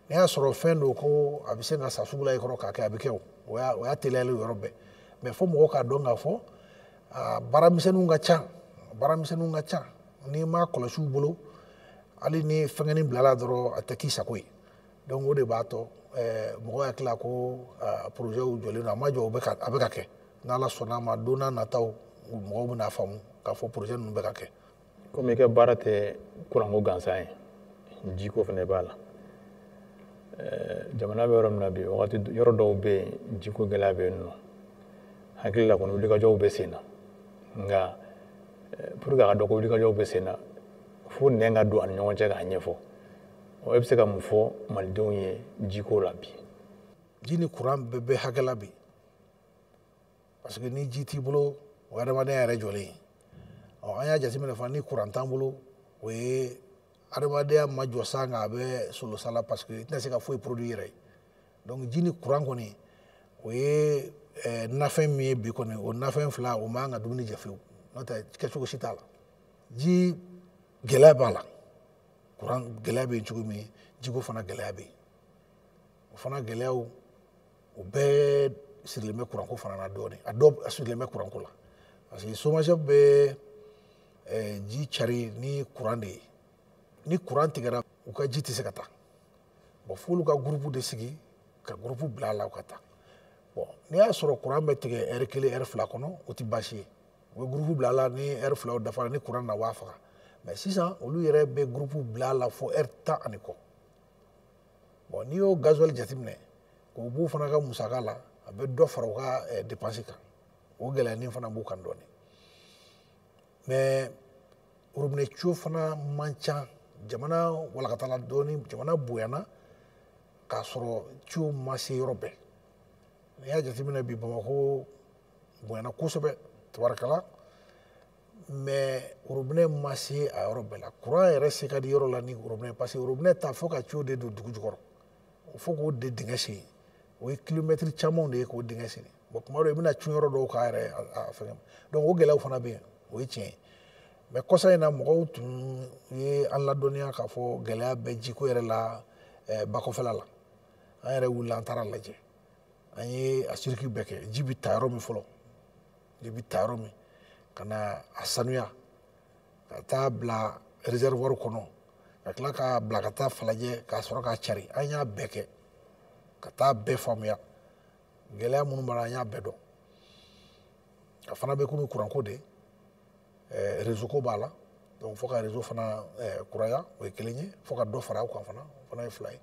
n'i y'a sɔrɔ fɛn don ko a bɛ se ka sa sugu la i kɔrɔ k'a kɛ a bɛ kɛ o y'a teliyalen yɔrɔ bɛɛ mais fo mɔgɔw k'a dɔn k'a fɔ baaramisɛnninw ka ca n'i ma kɔlɔsi u bolo hali ni fɛngɛnin bilala dɔrɔn a tɛ k'i sago ye donc o de b'a tɔ mɔgɔw hakili la ko projet jɔlen don a ma jɔ a bɛ ka kɛ n'Ala sɔnn'a ma don n'a nataw mɔgɔw bɛna faamu k'a fɔ projet ninnu bɛ ka kɛ. Komi i ka baara tɛ kuranko gansan ye jiko fana b'a la jamana bɛ yɔrɔ min na bi wagati yɔrɔ dɔw bɛ yen jiko gɛlɛya bɛ yen nɔ hakili la kɔni wulikajɔw bɛ sen na nka pour que a ka dɔn ko wulikajɔw bɛ sen na fo nɛn ka don ani ɲɔgɔn cɛ k'a ɲɛfɔ e bɛ se ka mun fɔ malidenw ye jiko la bi. ji ni courant bɛɛ bɛ hakɛ la bi parce que ni ji t'i bolo o ye adamadenya yɛrɛ jɔlen ye an y'a jateminɛ fana ni courant t'an bolo o ye adamadenya ma jɔ sa nka a bɛ solo sa la parce que i tɛna se ka foyi produit yɛrɛ ye donc ji ni courant kɔni o ye nafɛn min ye bi kɔni o nafɛn fila o man kan ka dumuni jɛ fiyewu n'o tɛ kɛcogo si t'a la ji gɛlɛya b'a la courant gɛlɛya bɛ yen cogo min jiko fana gɛlɛya bɛ yen o fana gɛlɛyaw o bɛɛ sirilen bɛ courant ko fana na dɔɔni a dɔw sirilen bɛ courant ko la parce que SOMAGEP bɛ ji cari ni courant de ye ni courant tigɛra u ka ji tɛ se ka taa bon f'olu ka groupe de sigi ka groupe bila a la u ka taa bon n'i y'a sɔrɔ courant bɛ tigɛ heure 1 heure 2 kɔnɔ o tɛ baasi ye u bɛ groupe bila a la ni heure 2 dafara ni courant na u b'a faga mais sisan olu yɛrɛ bɛ groupe bila a la fo heure 10 ani kɔ bon n'i y'o gasoil jateminɛ k'o b'u fana ka musaka la a bɛ dɔ fara u ka dépense kan o gɛlɛyanin fana b'u kan dɔɔni mais robinet fana man ca jamana walakatala dɔɔni jamana bonyana k'a sɔrɔ ciw ma se yɔrɔ bɛɛ n'i y'a jateminɛ bi Bamako bonyana kosɛbɛ tabarakala mais robinet ma se a yɔrɔ bɛɛ la courant yɛrɛ se ka di yɔrɔ la ni robinet parce que robinet ta fo ka ciw de don dugu jukɔrɔ fo k'o de dingɛ sen o ye kilomɛtiri camanw de ye k'o dingɛ sen bon tuma dɔ i bɛna cun yɔrɔ dɔw kan yɛrɛ a fɛngɛ donc o gɛlɛyaw fana bɛ yen o ye tiɲɛ ye mais kɔsa in na mɔgɔw tun ye an ladɔnniya k'a fɔ gɛlɛya bɛ jiko yɛrɛ la bakɔfɛla la an yɛrɛ wulila an taara lajɛ an ye a circuit bɛɛ kɛ ji bɛ ta yɔrɔ min fɔlɔ ji bɛ ta yɔrɔ min ka na a sanuya ka taa bila réservoir kɔnɔ ka tila k'a bila ka taa falajɛ k'a sɔrɔ k'a cari an y'a bɛɛ kɛ ka taa bɛɛ faamuya gɛlɛya minnu b'a la an y'a bɛɛ dɔn a fana bɛ komi kuranko de réseau ko b'a la donc fo ka réseau fana kuraya o ye kelen ye fo ka dɔ fara o kan fana o fana ye fila ye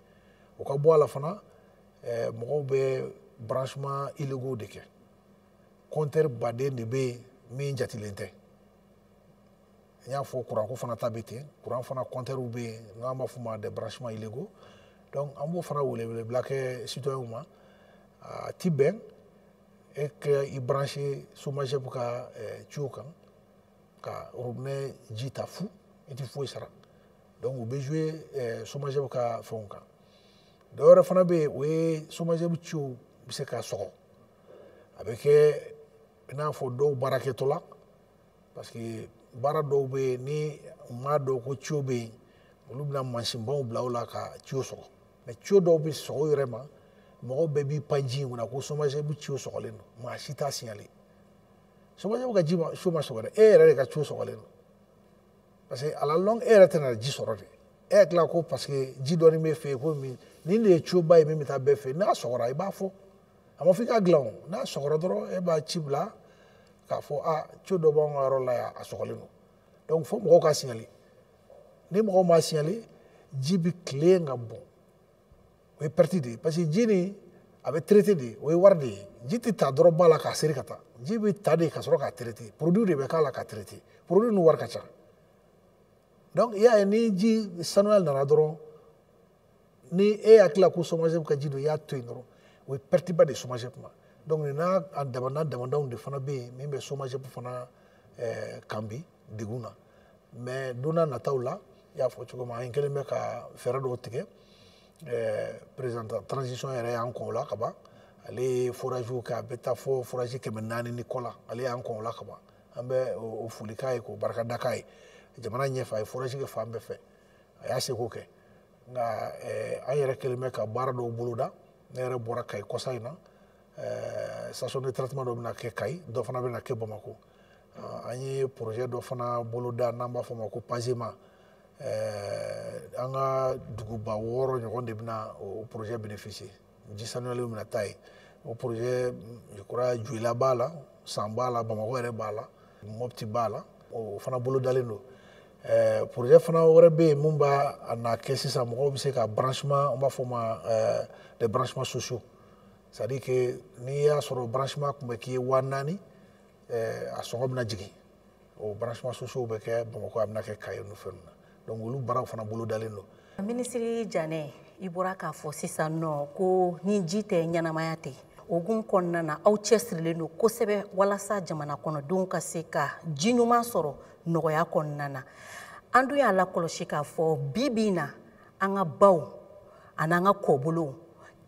o ka bɔ a la fana mɔgɔw bɛ branchement illégaux de kɛ compteur baden de bɛ yen min jatilen tɛ n y'a fɔ kuranko fana ta bɛ ten kuran fana compteurw bɛ yen n'an b'a fɔ o ma des branchements illégaux donc an b'o fana welewelebila kɛ citoyenw ma a ti bɛn e ka i branché SOMAGEP ka ciw kan ka robinet ji ta fu i ti foyi sara donc u bɛ jouer SOMAGEP ka fɛnw kan dɔ wɛrɛ fana bɛ yen o ye SOMAGEP ciw bɛ se ka sɔgɔ a bɛ kɛ i n'a fɔ dɔw baarakɛtɔla parce que baara dɔw bɛ yen ni u m'a dɔn ko ciw bɛ yen olu bɛna mansinbaw bila o la ka ciw sɔgɔ mais ciw dɔw bɛ sɔgɔ u yɛrɛ ma mɔgɔw bɛɛ b'i pan ji in kunna ko SOMAGEP ciw sɔgɔlen don maa si t'a signalé SOMAGEP ka ciw ma sɔgɔ dɛ e yɛrɛ de ka ciw sɔgɔlen don parce que à la longue e yɛrɛ tɛna ji sɔrɔ de e hakili ko parce que ji dɔɔni bɛ fɛ yen ko nin de ye ciwba ye min bɛ taa bɛɛ fɛ yen n'a sɔgɔra i b'a fɔ a ma fɔ i ka dilan o n'a sɔgɔra dɔrɔn e b'a ci bila k'a fɔ ciw dɔ b'anw ka yɔrɔ la yan a sɔgɔlen don donc fo mɔgɔw ka signalé ni mɔgɔw m'a signalé ji bɛ tilen ka bɔn o ye perte de ye parce que ji nin a bɛ traité de o ye wari de ye ji tɛ ta dɔrɔn ba la k'a seri ka taa ji bɛ ta de ka sɔrɔ k'a traité produit de bɛ k'a la k'a traité produit ninnu wari ka ca donc i y'a ye ni ji sanuyali nana dɔrɔn ni e hakili ko SOMAGEP ka ji don i y'a to yen dɔrɔn o ye perte ba de ye SOMAGEP ma donc nin n'a damandaw de fana bɛ yen min bɛ SOMAGEP fana kan bi degun na mais don n'a nataw la i y'a fɔ cogo min an kɛlen bɛ ka fɛɛrɛ dɔw tigɛ président transition yɛrɛ y'an kɔn o la ka ban ale ye foragew kɛ a bɛ taa fɔ forage 400 ni kɔ la ale y'an kɔn o la ka ban an bɛ o foli k'a ye k'o barikada k'a ye jamana ɲɛfɛ a ye forage kɛ fan bɛɛ fɛ a y'a seko kɛ nka an yɛrɛ kɛlen bɛ ka baara dɔw boloda ne yɛrɛ bɔra Kayi kɔsa in na station de traitement dɔ bɛna kɛ Kayi dɔ fana bɛna kɛ Bamako an ye projet dɔ fana boloda n'an b'a fɔ o ma ko PASEMA an ka duguba 6 ɲɔgɔn de bɛna o projet bénéficier ji sanuyalen bɛna taa yen o projet je crois Joila b'a la San b'a la Bamako yɛrɛ b'a la Mopti b'a la o fana bolodalen don projet fana wɛrɛ bɛ yen mun b'a na kɛ sisan mɔgɔw bɛ se ka branchement an b'a fɔ o ma des branchements sociaux c'est à dire que n'i y'a sɔrɔ branchement tun bɛ k'i ye 4000 a sɔngɔ bɛna jigin o branchement sociaux bɛ kɛ Bamako a bɛna kɛ Kayi ninnu fɛn ninnu na donc olu baaraw fana bolodalen don. Minisiri Janɛ i bɔra k'a fɔ sisan nɔ ko ni ji tɛ ɲɛnamaya tɛ o hukumu kɔnɔna na aw cɛsirilen don kosɛbɛ walasa jamana kɔnɔdenw ka se ka ji ɲuman sɔrɔ nɔgɔya kɔnɔna na an dun y'a lakɔlɔsi k'a fɔ bi bi in na an ka baw an'an ka kɔbolow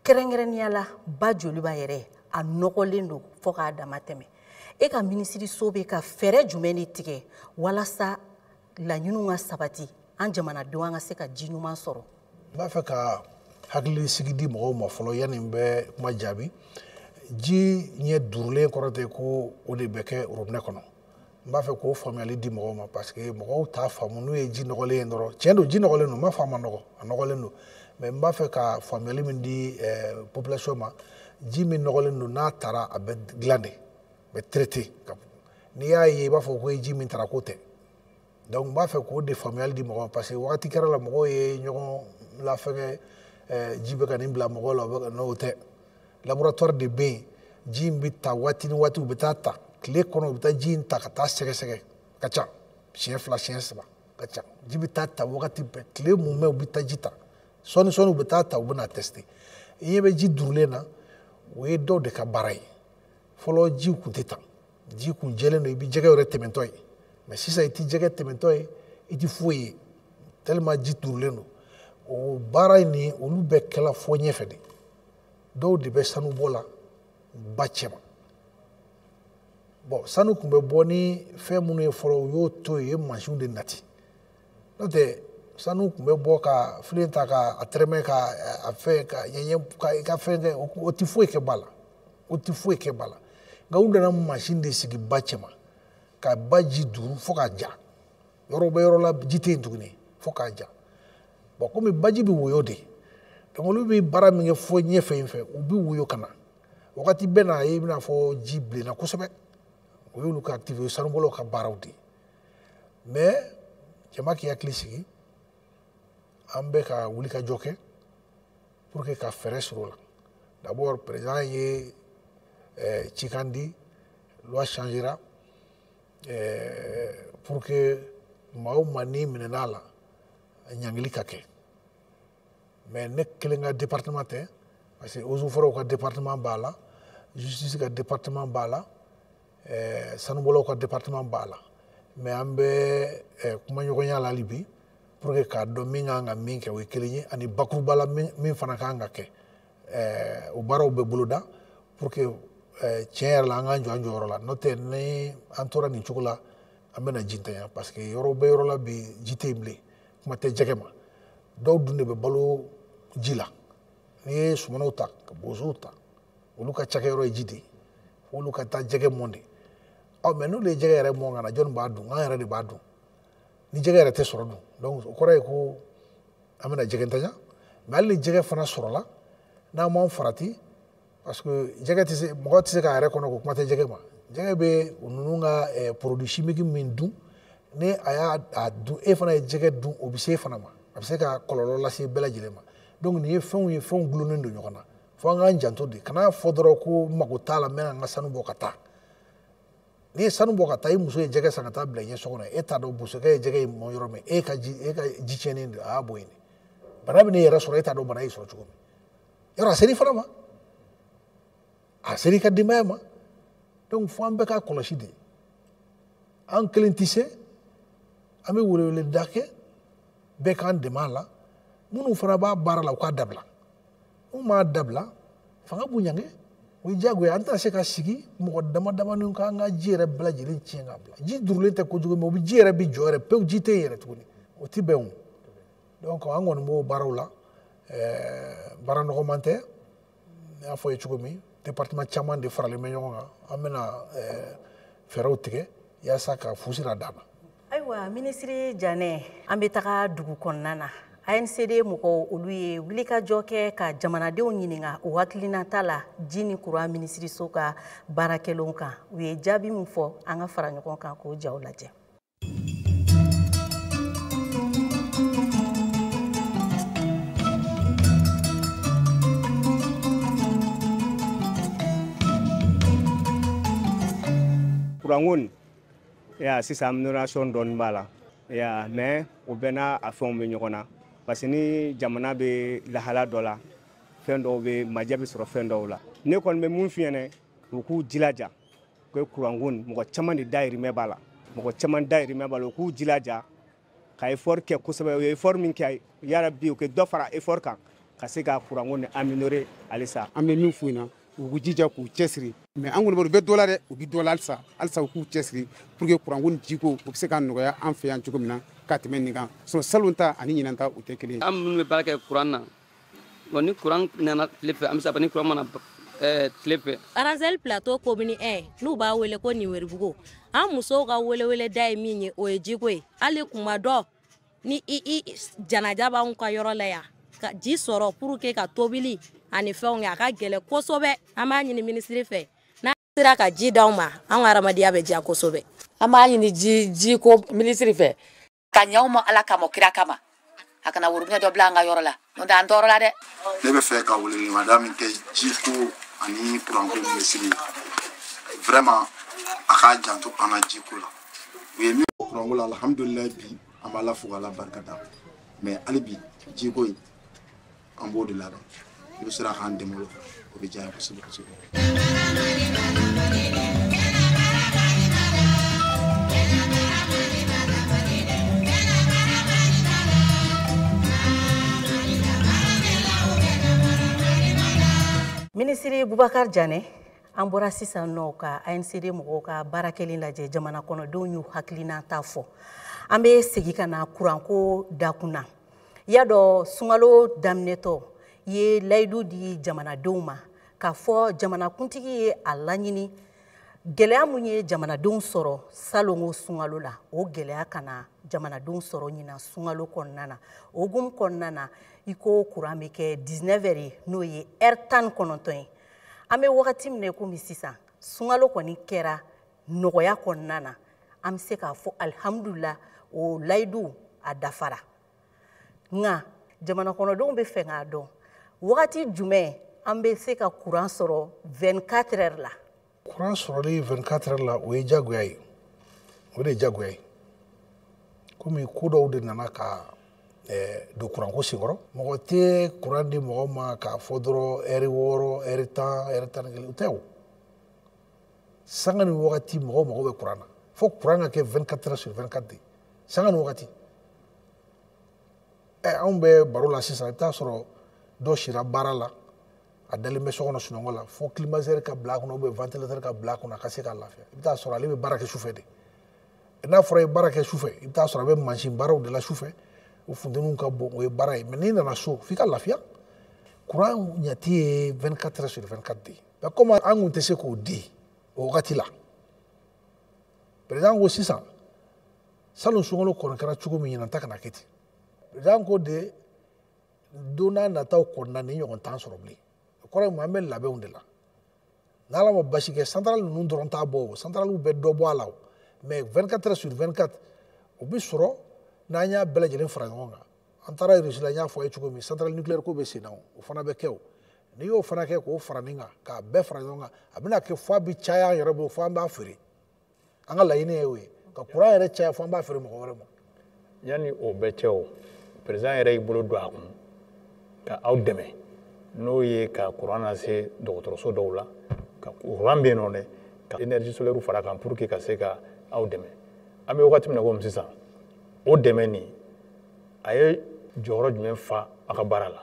kɛrɛnkɛrɛnnenya la ba joliba yɛrɛ a nɔgɔlen don fɔ k'a dama tɛmɛ e ka minisiriso bɛ ka fɛɛrɛ jumɛn de tigɛ walasa laɲiniw ka sabati an jamanadenw an ka se ka ji ɲuman sɔrɔ. n b'a fɛ ka hakili sigi di mɔgɔw ma fɔlɔ yanni n bɛ kuma jaabi ji ɲɛ durulen kɔrɔ tɛ ko o de bɛ kɛ robinet kɔnɔ n b'a fɛ k'o faamuyali di mɔgɔw ma parce que mɔgɔw t'a faamu n'u ye ji nɔgɔlen ye dɔrɔn tiɲɛ don ji nɔgɔlen don n m'a fɔ a ma nɔgɔ a nɔgɔlen don mais n b'a fɛ ka faamuyali min di population ma ji min nɔgɔlen don n'a taara a bɛ dilan de a bɛ traité n'i y'a ye i b'a fɔ ko ji min taara k'o tɛ donc n b'a fɛ k'o de faamuyali di mɔgɔw ma parce que wagati kɛra la mɔgɔw ye ɲɔgɔn lafɛngɛ ji bɛ ka nin bila mɔgɔw la n'o tɛ laboratoire de bɛ yen ji in bɛ ta waati ni waati u bɛ taa ta tile kɔnɔ u bɛ taa ji in ta ka taa sɛgɛsɛgɛ ka ca siɲɛ 2 siɲɛ 3 ka ca ji bɛ taa ta wagati bɛɛ tile mun mɛn u bɛ taa ji ta sɔɔni u bɛ taa ta u bɛ na tester i ɲɛ bɛ ji durulen na o ye dɔw de ka baara ye fɔlɔ jiw kun tɛ tan ji kun jɛlen don i bɛ jɛgɛ yɛrɛ tɛmɛtɔ ye mais sisan i tɛ jɛgɛ tɛmɛtɔ ye i tɛ foyi ye tellement ji durulen don o baara in ni olu bɛɛ kɛla fɔ ɲɛfɛ de dɔw de bɛ sanubɔ la ba cɛma bon sanu tun bɛ bɔ ni fɛn minnu ye fɔlɔ u y'o to yen u ye mansinw de nati n'o tɛ sanu tun bɛ bɔ ka filen ta ka a tɛrɛmɛ ka a fɛn ka ɲɛɲɛ ka fɛn kɛ o tɛ foyi kɛ ba la o tɛ foyi kɛ ba la nka u nana mansin de sigi ba cɛma ka ba ji duru fo k'a ja yɔrɔ bɛ yɔrɔ la ji tɛ yen tuguni fo k'a ja bon komi baji bɛ woyo de donc olu bɛ baara min kɛ fo ɲɛfɛ yen fɛ u bɛ woyo ka na wagati bɛɛ na ye i bɛna fɔ ji bilenna kosɛbɛ o y'olu ka activité o ye sanubɔlaw ka baaraw de mais jama k'i hakili sigi an bɛ ka wulikajɔ kɛ pour que ka fɛɛrɛ sɔrɔ o la d'abord président ye cikan di loi changera pour que maa o maa n'i minɛn'a la ɲangili ka kɛ mais ne kelen ka département tɛ parce que eaux et forêts ka département b'a la justice ka département b'a la sanubɔlaw ka département b'a la mais an bɛ kumaɲɔgɔnya la hali bi pour que k'a dɔn min kan ka min kɛ o ye kelen ye ani bakuruba la min fana kan ka kɛ o baaraw bɛ boloda pour que tiɲɛ yɛrɛ la an k'an jɔ an jɔyɔrɔ la n'o tɛ ni an tora nin cogo la an bɛna ji ntanya parce que yɔrɔ bɛ yɔrɔ la bi ji tɛ yen bilen kuma tɛ jɛgɛ ma dɔw dun de bɛ balo ji la n'i ye sumanw ta ka bozow ta olu ka cakɛyɔrɔ ye ji de ye olu ka taa jɛgɛ mɔn de mais n'olu ye jɛgɛ yɛrɛ mɔn ka na jɔnni b'a dun an yɛrɛ de b'a dun ni jɛgɛ yɛrɛ tɛ sɔrɔ dun donc o kɔrɔ ye ko an bɛna jɛgɛ ntanya mais hali ni jɛgɛ fana sɔrɔla n'an m'an farati parce que jɛgɛ tɛ se mɔgɔ tɛ se k'a yɛrɛ kɔnɔ ko kuma tɛ jɛgɛ ma jɛgɛ bɛ ninnu ka produit chimique min dun ni a y'a dun e fana ye jɛgɛ dun o bɛ se e fana ma a bɛ se ka kɔlɔlɔ lase bɛɛ lajɛlen ma donc nin ye fɛnw gulonnen don ɲɔgɔn na fo an k'an janto de kana fɔ dɔrɔn ko mago t'a la n bɛna n ka sanu bɔ ka taa n'i ye sanu bɔ ka taa i muso ye jɛgɛ san ka taa bila ɲɛ so kɔnɔ e t'a dɔn bosokɛ ye jɛgɛ in mɔn yɔrɔ min e ka ji tiɲɛnen don a y'a bɔ yen bana bɛ ne yɛrɛ sɔrɔ e t'a dɔn bana y'i sɔrɔ cogo min yɔrɔ a seri fana ma a seri ka denbaya ma donc fo an bɛɛ k'a kɔlɔsi de an kelen tɛ se an bɛ weleweleda kɛ bɛɛ k'an dɛmɛ a la minnu fana b'a baara la u k'a dabila n'u m'a dabila fanga b'u ɲange o ye diyagoya an tɛna se ka sigi mɔgɔ dama damani k'an ka ji yɛrɛ bɛɛ lajɛlen tiɲɛ k'a bila ji durulen tɛ kojugu mais o bɛ ji yɛrɛ bɛ jɔ yɛrɛ pewu ji tɛ yen yɛrɛ tuguni o tɛ bɛn o donc an kɔni b'o baaraw la baara nɔgɔman tɛ n y'a fɔ ye cogo min département caman de faralen bɛ ɲɔgɔn kan an bɛna fɛɛrɛw tigɛ yaasa ka fu sira d'a ma. Ayiwa minisiri Janɛ an bɛ taga dugu kɔnɔna na ANCD mɔgɔw olu ye wulikajɔ kɛ ka jamanadenw ɲininka o hakilinata la ji ni courant minisiriso ka baarakɛlaw kan u ye jaabi min fɔ an ka fara ɲɔgɔn kan k'o jaw lajɛ. Kurangun ya sisan amélioration dɔɔni b'a la ya mais o bɛɛ n'a a fɛnw bɛ ɲɔgɔn na parce que ni jamana bɛ lahala dɔ la fɛn dɔw bɛ majɛ bɛ sɔrɔ fɛn dɔw la ne kɔni bɛ mun f'i ɲɛna u k'u jilaja ko kurangun mɔgɔ caman de dayirimɛ b'a la mɔgɔ caman dayirimɛ b'a la u k'u jilaja ka effort kɛ kosɛbɛ u ye effort min kɛ yarabi u kɛ dɔ fara effort kan ka se ka kurangun améliorer halisa an bɛ min f'u ɲɛna u k'u jija k'u cɛsiri mais an kɔni bolo u bɛ dɔ la dɛ u bɛ dɔ la halisa u k'u cɛsiri pour que kurangun jiko u bɛ se ka nɔgɔya an fɛ yan cogo min na ka tɛmɛ nin kan sinon salon ta ani ɲinan ta u tɛ kelen ye. an minnu bɛ baara kɛ kuran na bon ni kuran nana tile fɛ an bɛ se ni kuran mana tile fɛ. Aranzɛli plateau commune 1 n'u b'a wele ko Niweribugu an musow ka welewele da ye min ye o ye jiko ye hali kuma dɔ ni i janaja b'anw ka yɔrɔ la yan ka ji sɔrɔ pour que ka tobili ani fɛnw kɛ a ka gɛlɛ kosɛbɛ an b'a ɲini minisiri fɛ n'a sera ka ji d'aw ma an ka hadamadenya bɛ diya kosɛbɛ. An b'a ɲini ji ko minisiri fɛ ka ɲaw ma ala kama kira kama a kana worobinɛ dɔ bila an ka yɔrɔ la n'o tɛ an tɔɔrɔ la dɛ. Ne bɛ fɛ ka welemada min kɛ ji ko ani kuranko minisiri vraiment a k'a janto an ka ji ko la u ye min fɔ kuranko la alhamdulilayi bi an b'a la fo k'ala barikada mais hali bi ji ko in an b'o de la dɛ i bɛ sera k'an dɛmɛ o la o bɛ diya n ye kosɛbɛ kosɛbɛ. Ministre Boubacar Diané an bɔra sisan nɔ ka ANCD mɔgɔw ka baara kɛlen lajɛ jamana kɔnɔdenw y'u hakilina ta fɔ. An bɛ segin ka na kuranko dakunna. Y'a dɔn sunkalo daminɛtɔ ye layidu di jamanadenw ma k'a fɔ jamanakuntigi ye a laɲini gɛlɛya mun ye jamanadenw sɔrɔ salongo sunkalo la o gɛlɛya kana jamanadenw sɔrɔ ɲina sunkalo kɔnɔna na o hukumu kɔnɔna na i ko kuran bɛ kɛ 19 heures n'o ye heure 19 ye an bɛ wagati min na komi sisan sunkalo kɔni kɛra nɔgɔya kɔnɔna na an bɛ se k'a fɔ alhamdulillah o layidu a dafara nka jamana kɔnɔdenw bɛ fɛ k'a dɔn wagati jumɛn an bɛ se ka kuran sɔrɔ 24 heures la. Kuran sɔrɔli 24 heures la o ye jagoya ye o de ye jagoya ye komi ko dɔw de nana ka don kuranko senkɔrɔ mɔgɔ tɛ kuran di mɔgɔ ma k'a fɔ dɔrɔn heure 6 heure 10 heure 11 o tɛ o sanga ni wagati mɔgɔ bɛ kuran na fo kuran ka kɛ 24 heures sur 24 de sanga ni wagati anw bɛ baro la sisan i bɛ taa sɔrɔ dɔ sira baara la a dalen bɛ so kɔnɔ sunɔgɔ la fo climatiseur ka bila a kɔnɔ ou bien ventilateur ka bila a kɔnɔ a ka se ka lafiya i bɛ taa sɔrɔ ale bɛ baara kɛ sufɛ de n'a fɔra i ye baara kɛ sufɛ i bɛ taa sɔrɔ a bɛ mansin baaraw de la sufɛ o funteniw ka bon o ye baara ye mais n'i nana so f'i ka lafiya kuran ɲati ye 24 heures sur 24 de mais comme an kun tɛ se k'o di o wagati la président ko sisan salon sunkalo kɔni kɛra cogo min ɲinanta kana kɛ ten président ko de don n'a nataw kɔnɔna ni ɲɔgɔn t'an sɔrɔ bilen o kɔrɔ ye mun an bɛ labɛnw de la n'ala ma basi kɛ central ninnu dɔrɔn t'a bɔ o centraliw bɛ dɔ bɔ a la mais 24 heures sur 24 o bɛ sɔrɔ n'an y'a bɛɛ lajɛlen fara ɲɔgɔn kan an taara Russie la n y'a fɔ a ye cogo min centrale nucléaire ko bɛ sen na o fana bɛ kɛ o n'i y'o fana kɛ k'o fara nin kan k'a bɛɛ fara ɲɔgɔn kan a bɛna kɛ fo a bɛ caya an yɛrɛ bolo fo an b'a feere an ka laɲini ye o ye ka kuran yɛrɛ caya fo an b'a feere mɔgɔ wɛrɛ ma. yanni o bɛɛ cɛ o président yɛrɛ y'i bolo don a kun ka aw dɛmɛ n'o ye ka kuran lase dɔgɔtɔrɔso dɔw la ka kuran bɛ yen nɔ dɛ ka énergie solaire fara kan pour que ka se ka aw dɛmɛ an bɛ wagati min na komi sisan o dɛmɛ nin a ye jɔyɔrɔ jumɛn fa a ka baara la.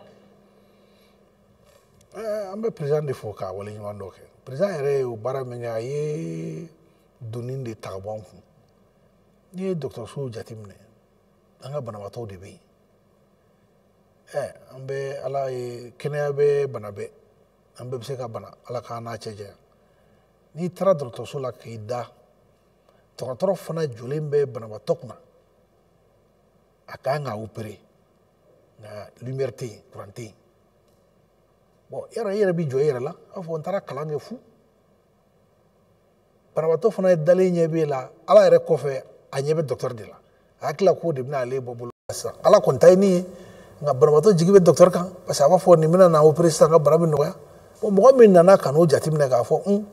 an bɛ président de fɔ k'a waleɲuman dɔ kɛ président yɛrɛ ye o baara min kɛ a ye donni de ta ka bɔ an kun n'i ye dɔgɔtɔrɔsow jateminɛ an ka banabaatɔw de bɛ yen an bɛ ala ye kɛnɛya bɛ bana bɛɛ an bɛɛ bɛ se ka bana ala k'an n'a cɛ janya n'i taara dɔgɔtɔrɔso la k'i da dɔgɔtɔrɔ fana jɔlen bɛ banabaatɔ kunna a kan ka opérer nka lumière tɛ yen courant tɛ yen bon yɔrɔ i yɛrɛ bɛ jɔ i yɛrɛ la a fɔ n taara kalan kɛ fu banabaatɔ fana ye dalen ɲɛ b'e la ala yɛrɛ kɔfɛ a ɲɛ bɛ docteur de la a hakili la k'o de bɛna ale bɔ bolo sisan ala kɔni ta ye nin ye nka banabaatɔ jigi bɛ docteur kan parce que a b'a fɔ nin bɛna na opérer sisan ka bana bɛ nɔgɔya bon mɔgɔ min nana ka n'o jateminɛ k'a fɔ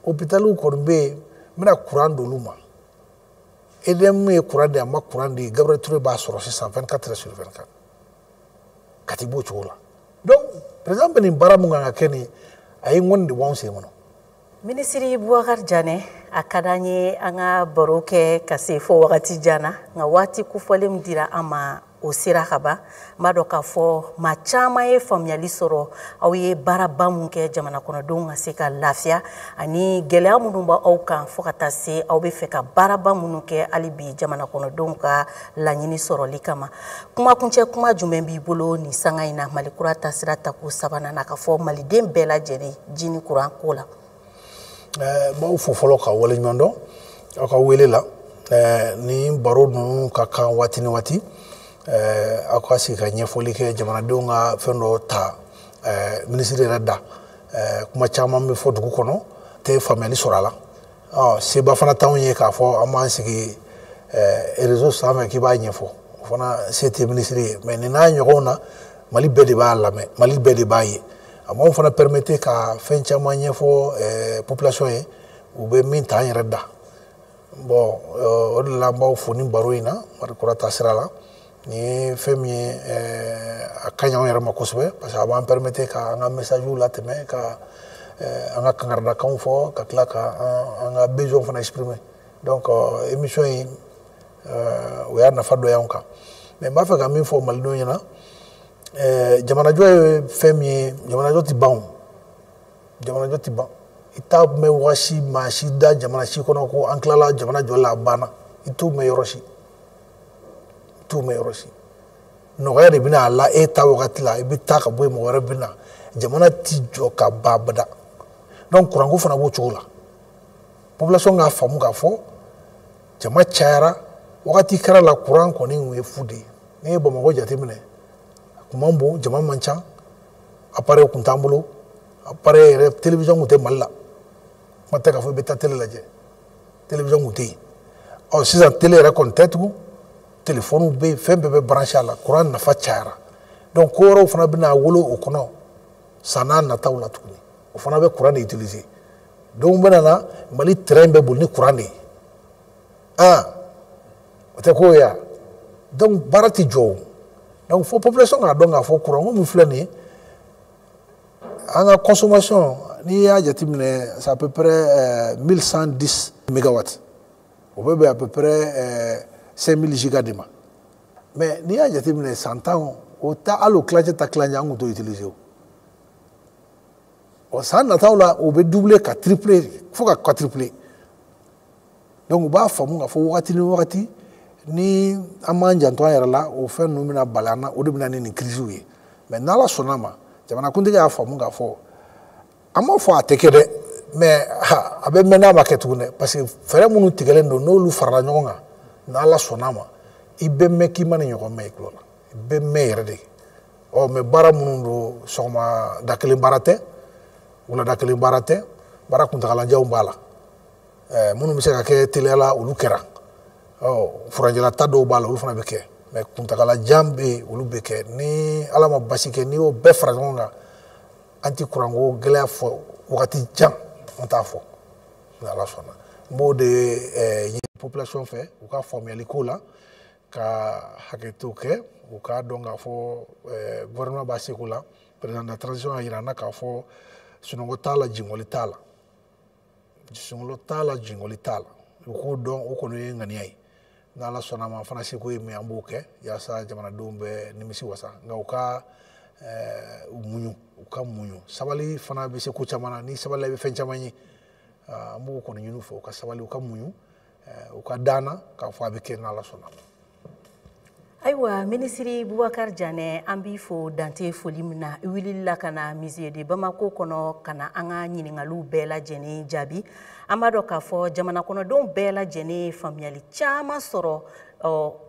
hôpitaliw kɔni bɛ yen n bɛna courant d'olu ma EDM ye courant di a ma courant di Gabriel Touré b'a sɔrɔ sisan 24 heures sur 24 ka t'i b'o cogo la donc président bɛ nin baara mun kan ka kɛ nin a ye ŋɔni de bɔ anw sen kɔnɔ. Ministre Boubacar Diané a ka d'an ye an ka baro kɛ ka se fo wagati jan na nka waati kofɔlen min dira an ma o sera ka ban n b'a dɔn k'a fɔ maa caman ye faamuyali sɔrɔ aw ye baaraba mun kɛ jamana kɔnɔdenw ka se ka lafiya ani gɛlɛya minnu b'aw kan fo ka taa se aw bɛ fɛ ka baaraba minnu kɛ hali bi jamana kɔnɔdenw ka laɲini sɔrɔli kama kumakuncɛ kuma jumɛn b'i bolo nin sanga in na Mali kura taasira tako sabanan na ka fɔ maliden bɛɛ lajɛlen ji ni kuran ko la. n b'aw fo fɔlɔ ka waleɲuman dɔn aw ka wele la ni baro ninnu ka kan waati ni waati aw ka sigi ka ɲɛfɔli kɛ jamanadenw ka fɛn dɔ ta minisiri yɛrɛ da kuma caman bɛ fɔ dugu kɔnɔ tɛ faamuyali sɔrɔ a la seba fana t'anw ye k'a fɔ an b'an sigi réseau sanfɛ k'i b'a ɲɛfɔ o fana se tɛ minisiri ye mais nin n'a ɲɔgɔnw na Mali bɛɛ de b'a lamɛn Mali bɛɛ de b'a ye a b'anw fana permettre ka fɛn caman ɲɛfɔ population ye u bɛ min ta an yɛrɛ da bon o de la an b'aw fo ni baro in na Mali kura taasira la ni fɛn min ye a ka ɲi anw yɛrɛ ma kosɛbɛ parce que a b'an permettre ka an ka messagew latɛmɛ ka an ka kangaradakanw fɔ ka tila ka an ka besoin fana exprimer donc émission in o y'a nafa dɔ y'anw kan mais n b'a fɛ ka min fɔ malidenw ɲɛna jamanajɔ ye fɛn min ye jamanajɔ tɛ ban jamanajɔ tɛ ban i t'a mɛn wagasi maa si da jamana si kɔnɔ ko an tilala jamanajɔ la a banna i t'o mɛn yɔrɔ si t'o mɛn yɔrɔ si nɔgɔya de bɛna a la e ta wagati la i bɛ taa ka bɔ yen mɔgɔ wɛrɛ bɛ na jamana ti jɔ ka ban abada donc kuranko fana b'o cogo la population k'a faamu k'a fɔ jama cayara wagati kɛra la kuran kɔni o ye fu de ye n'i ye bamakɔ jateminɛ a kun man bon jama man ca appareil kun t'an bolo appareil yɛrɛ télévision kun tɛ mali la kuma tɛ k'a fɔ i bɛ taa télé lajɛ télévision kun tɛ yen ɔ sisan télé yɛrɛ kɔni tɛ tugun téléphone bɛ yen fɛn bɛɛ bɛ branché a la kuran nafa cayara donc ko wɛrɛw fana bɛna wolo o kɔnɔ san n'a nataw la tuguni o fana bɛ kuran de utiliser donc bɛna na mali terrain bɛ boli ni kuran de ye o tɛ ko ye a donc baara tɛ jɔ o donc fo population k'a dɔn k'a fɔ kuranko min filɛ nin ye an ka consommation n'i y'a jateminɛ c'est à peu près 1110 mégawatts o bɛ bɛn à peu près 5000 giga de ma mais n'i y'a jateminɛ san tan o ta hali o tilancɛ ta tilancɛ an kun t'o utiliser o san nataw la o bɛ doubler ka tripler fo ka quadrupler donc u b'a faamu k'a fɔ wagati ni wagati ni an m'an janto an yɛrɛ la o fɛn ninnu bɛna bali an na o de bɛna ni nin crise ye mais n'ala sɔnna ma jamanakuntigi y'a faamu k'a fɔ an m'a fɔ a tɛ kɛ dɛ mais a bɛ mɛn n'a ma kɛ tuguni dɛ parce que fɛɛrɛ minnu tigɛlen don n'olu farala ɲɔgɔn kan n'ala sɔnna ma i bɛ mɛn k'i ma ni ɲɔgɔn mɛn i tulo la i bɛ mɛn yɛrɛ de mais baara minnu don sɔgɔma da kelen baara tɛ wulada kelen baara tɛ baara kuntagalajanw b'a la minnu bɛ se ka kɛ teliya la olu kɛra furanjɛlata dɔw b'a la olu fana bɛ kɛ mais kuntagalajan bɛ yen olu bɛ kɛ ni ala ma basi kɛ n'i y'o bɛɛ fara ɲɔgɔn kan an ti kuranko gɛlɛya fɔ wagati jan an t'a fɔ ni ala sɔnna n b'o de ɲini population fɛ u ka faamuyali ko la ka hakɛto kɛ u k'a dɔn k'a fɔ gouvernement b'a seko la président de la transition a yira an na k'a fɔ sunɔgɔ t'a la jingɔli t'a la sunɔgɔ t'a la jingɔli t'a la u k'o dɔn o kɔni ye ŋaniya ye n'ala sɔnna ma fana seko ye min an b'o kɛ yaasa jamanadenw bɛ nimisi wasa nka u ka muɲu sabali fana bɛ se ko caman na ni sabali la i bɛ fɛn caman ye an b'o kɔni ɲini u fɛ u ka sabali u ka muɲu u ka daana k'a fɔ a bɛ kɛ n'ala sɔnna ma. Ayiwa minisiri Bubakar Janɛ an b'i fo dante foli min na i wulila ka na musée de Bamako kɔnɔ ka na an ka ɲininkaliw bɛɛ lajɛlen jaabi an b'a dɔn k'a fɔ jamana kɔnɔdenw bɛɛ lajɛlen faamuyali caman sɔrɔ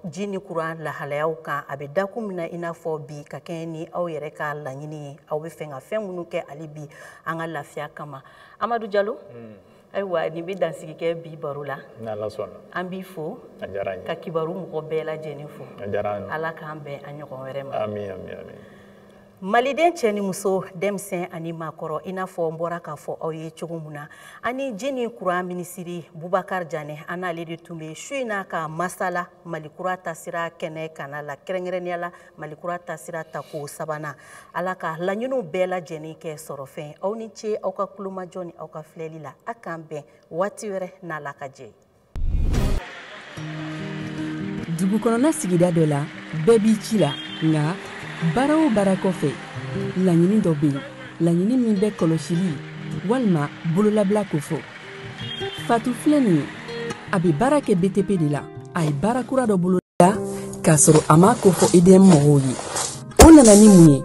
ji ni kuran lahalayaw kan a bɛ da kun min na i n'a fɔ bi ka kɛ ni aw yɛrɛ ka laɲini ye aw bɛ fɛ ka fɛn minnu kɛ hali bi an ka lafiya kama Amadu Jalo ayiwa nin bɛ dansigi kɛ bi baro la an b'i fo ka kibaru mɔgɔ bɛɛ lajɛlen fo ala k'an bɛn a ɲɔgɔn wɛrɛ ma maliden cɛ ni muso denmisɛn ani maakɔrɔ i n'a fɔ n bɔra k'a fɔ aw ye cogo min na ani ji ni kuran minisiri Bubakar Janɛ an n'ale de tun bɛ su in n'a ka masala malikura taasira kɛnɛ kana la kɛrɛnkɛrɛnnenya la malikura taasira tako sabanan ala ka laɲiniw bɛɛ lajɛlen kɛ sɔrɔfɛn aw ni ce aw ka kulomajɔ ni aw ka filɛli la a k'an bɛn waati wɛrɛ n'ala ka jɛ. Dugu kɔnɔna sigida dɔ la bɛɛ b'i ci la nka baara o baara kɔfɛ laɲini dɔ bɛ yen laɲini min bɛ kɔlɔsili walima bololabila ko fɔ Fatu filɛ nin ye a bɛ baara kɛ BTP de la a ye baara kura dɔ bolo da k'a sɔrɔ a ma ko fɔ EDM mɔgɔw ye o nana ni mun ye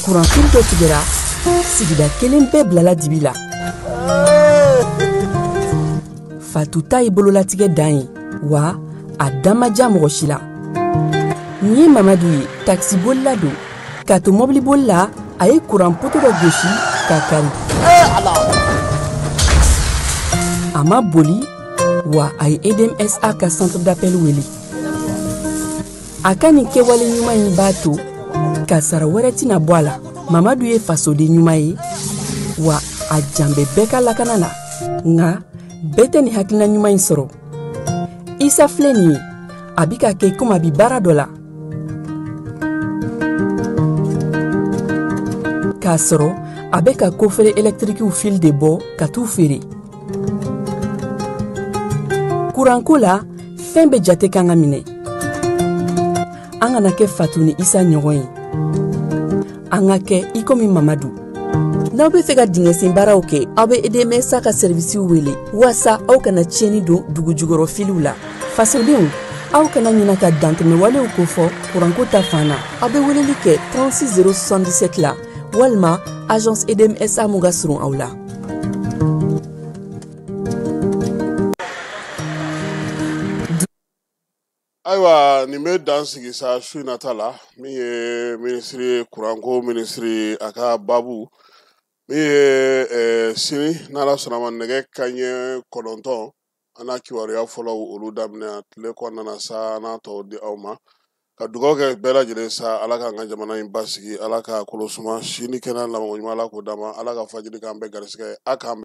kuranfili dɔ tigɛra sigida kelen bɛɛ bilala dibi la Fatu ta ye bololatigɛ dan ye wa a dan ma diya mɔgɔ si la nin ye Mamadu ye taxi bolila don k'a to mobili bolila a ye kuran poto dɔ gosi k'a kari a ma boli wa a ye EDMSA ka centre d'appel wele a ka nin kɛwale ɲuman in b'a to ka sara wɛrɛ tɛna bɔ a la Mamadu ye fasoden ɲuman ye wa a jan bɛ bɛɛ ka lakana na nka bɛɛ tɛ nin hakilina ɲuman in sɔrɔ Isa filɛ nin ye a bi ka kɛ komi a bi baara dɔ la k'a sɔrɔ a bɛ ka kofere électrique fil de bɔ ka t'u feere kuranko la fɛn bɛ jate kan ka minɛ an kana kɛ Fatu ni Isa ɲɔgɔn ye an ka kɛ i komi Mamadu n'aw bɛ fɛ ka dingɛsen baaraw kɛ aw bɛ EDMSA ka service wele walasa aw kana tiɲɛni don dugujukɔrɔ filiw la fasodenw aw kana ɲina ka dantɛmɛwalew kofɔ kuranko ta fan na aw bɛ weleli kɛ 36077 la walima agence EDMSA mun ka surun aw la ayiwa nin bɛ dan sigi sa su in nata la min ye minisiri kuranko minisiri a ka babu min ye sini n'ala sɔnna ma nɛgɛ kanɲɛ 9 an n'a kibaruya fɔlɔw olu daminɛ tile kɔnɔna sa n'a tɔw di aw ma ka dugawu kɛ bɛɛ lajɛlen sa ala k'an ka jamana in basigi ala ka kolosuma sini kɛnɛ lamɔɲuman ala k'o d'a ma ala ka fajiri k'an bɛɛ garisɛgɛ a k'an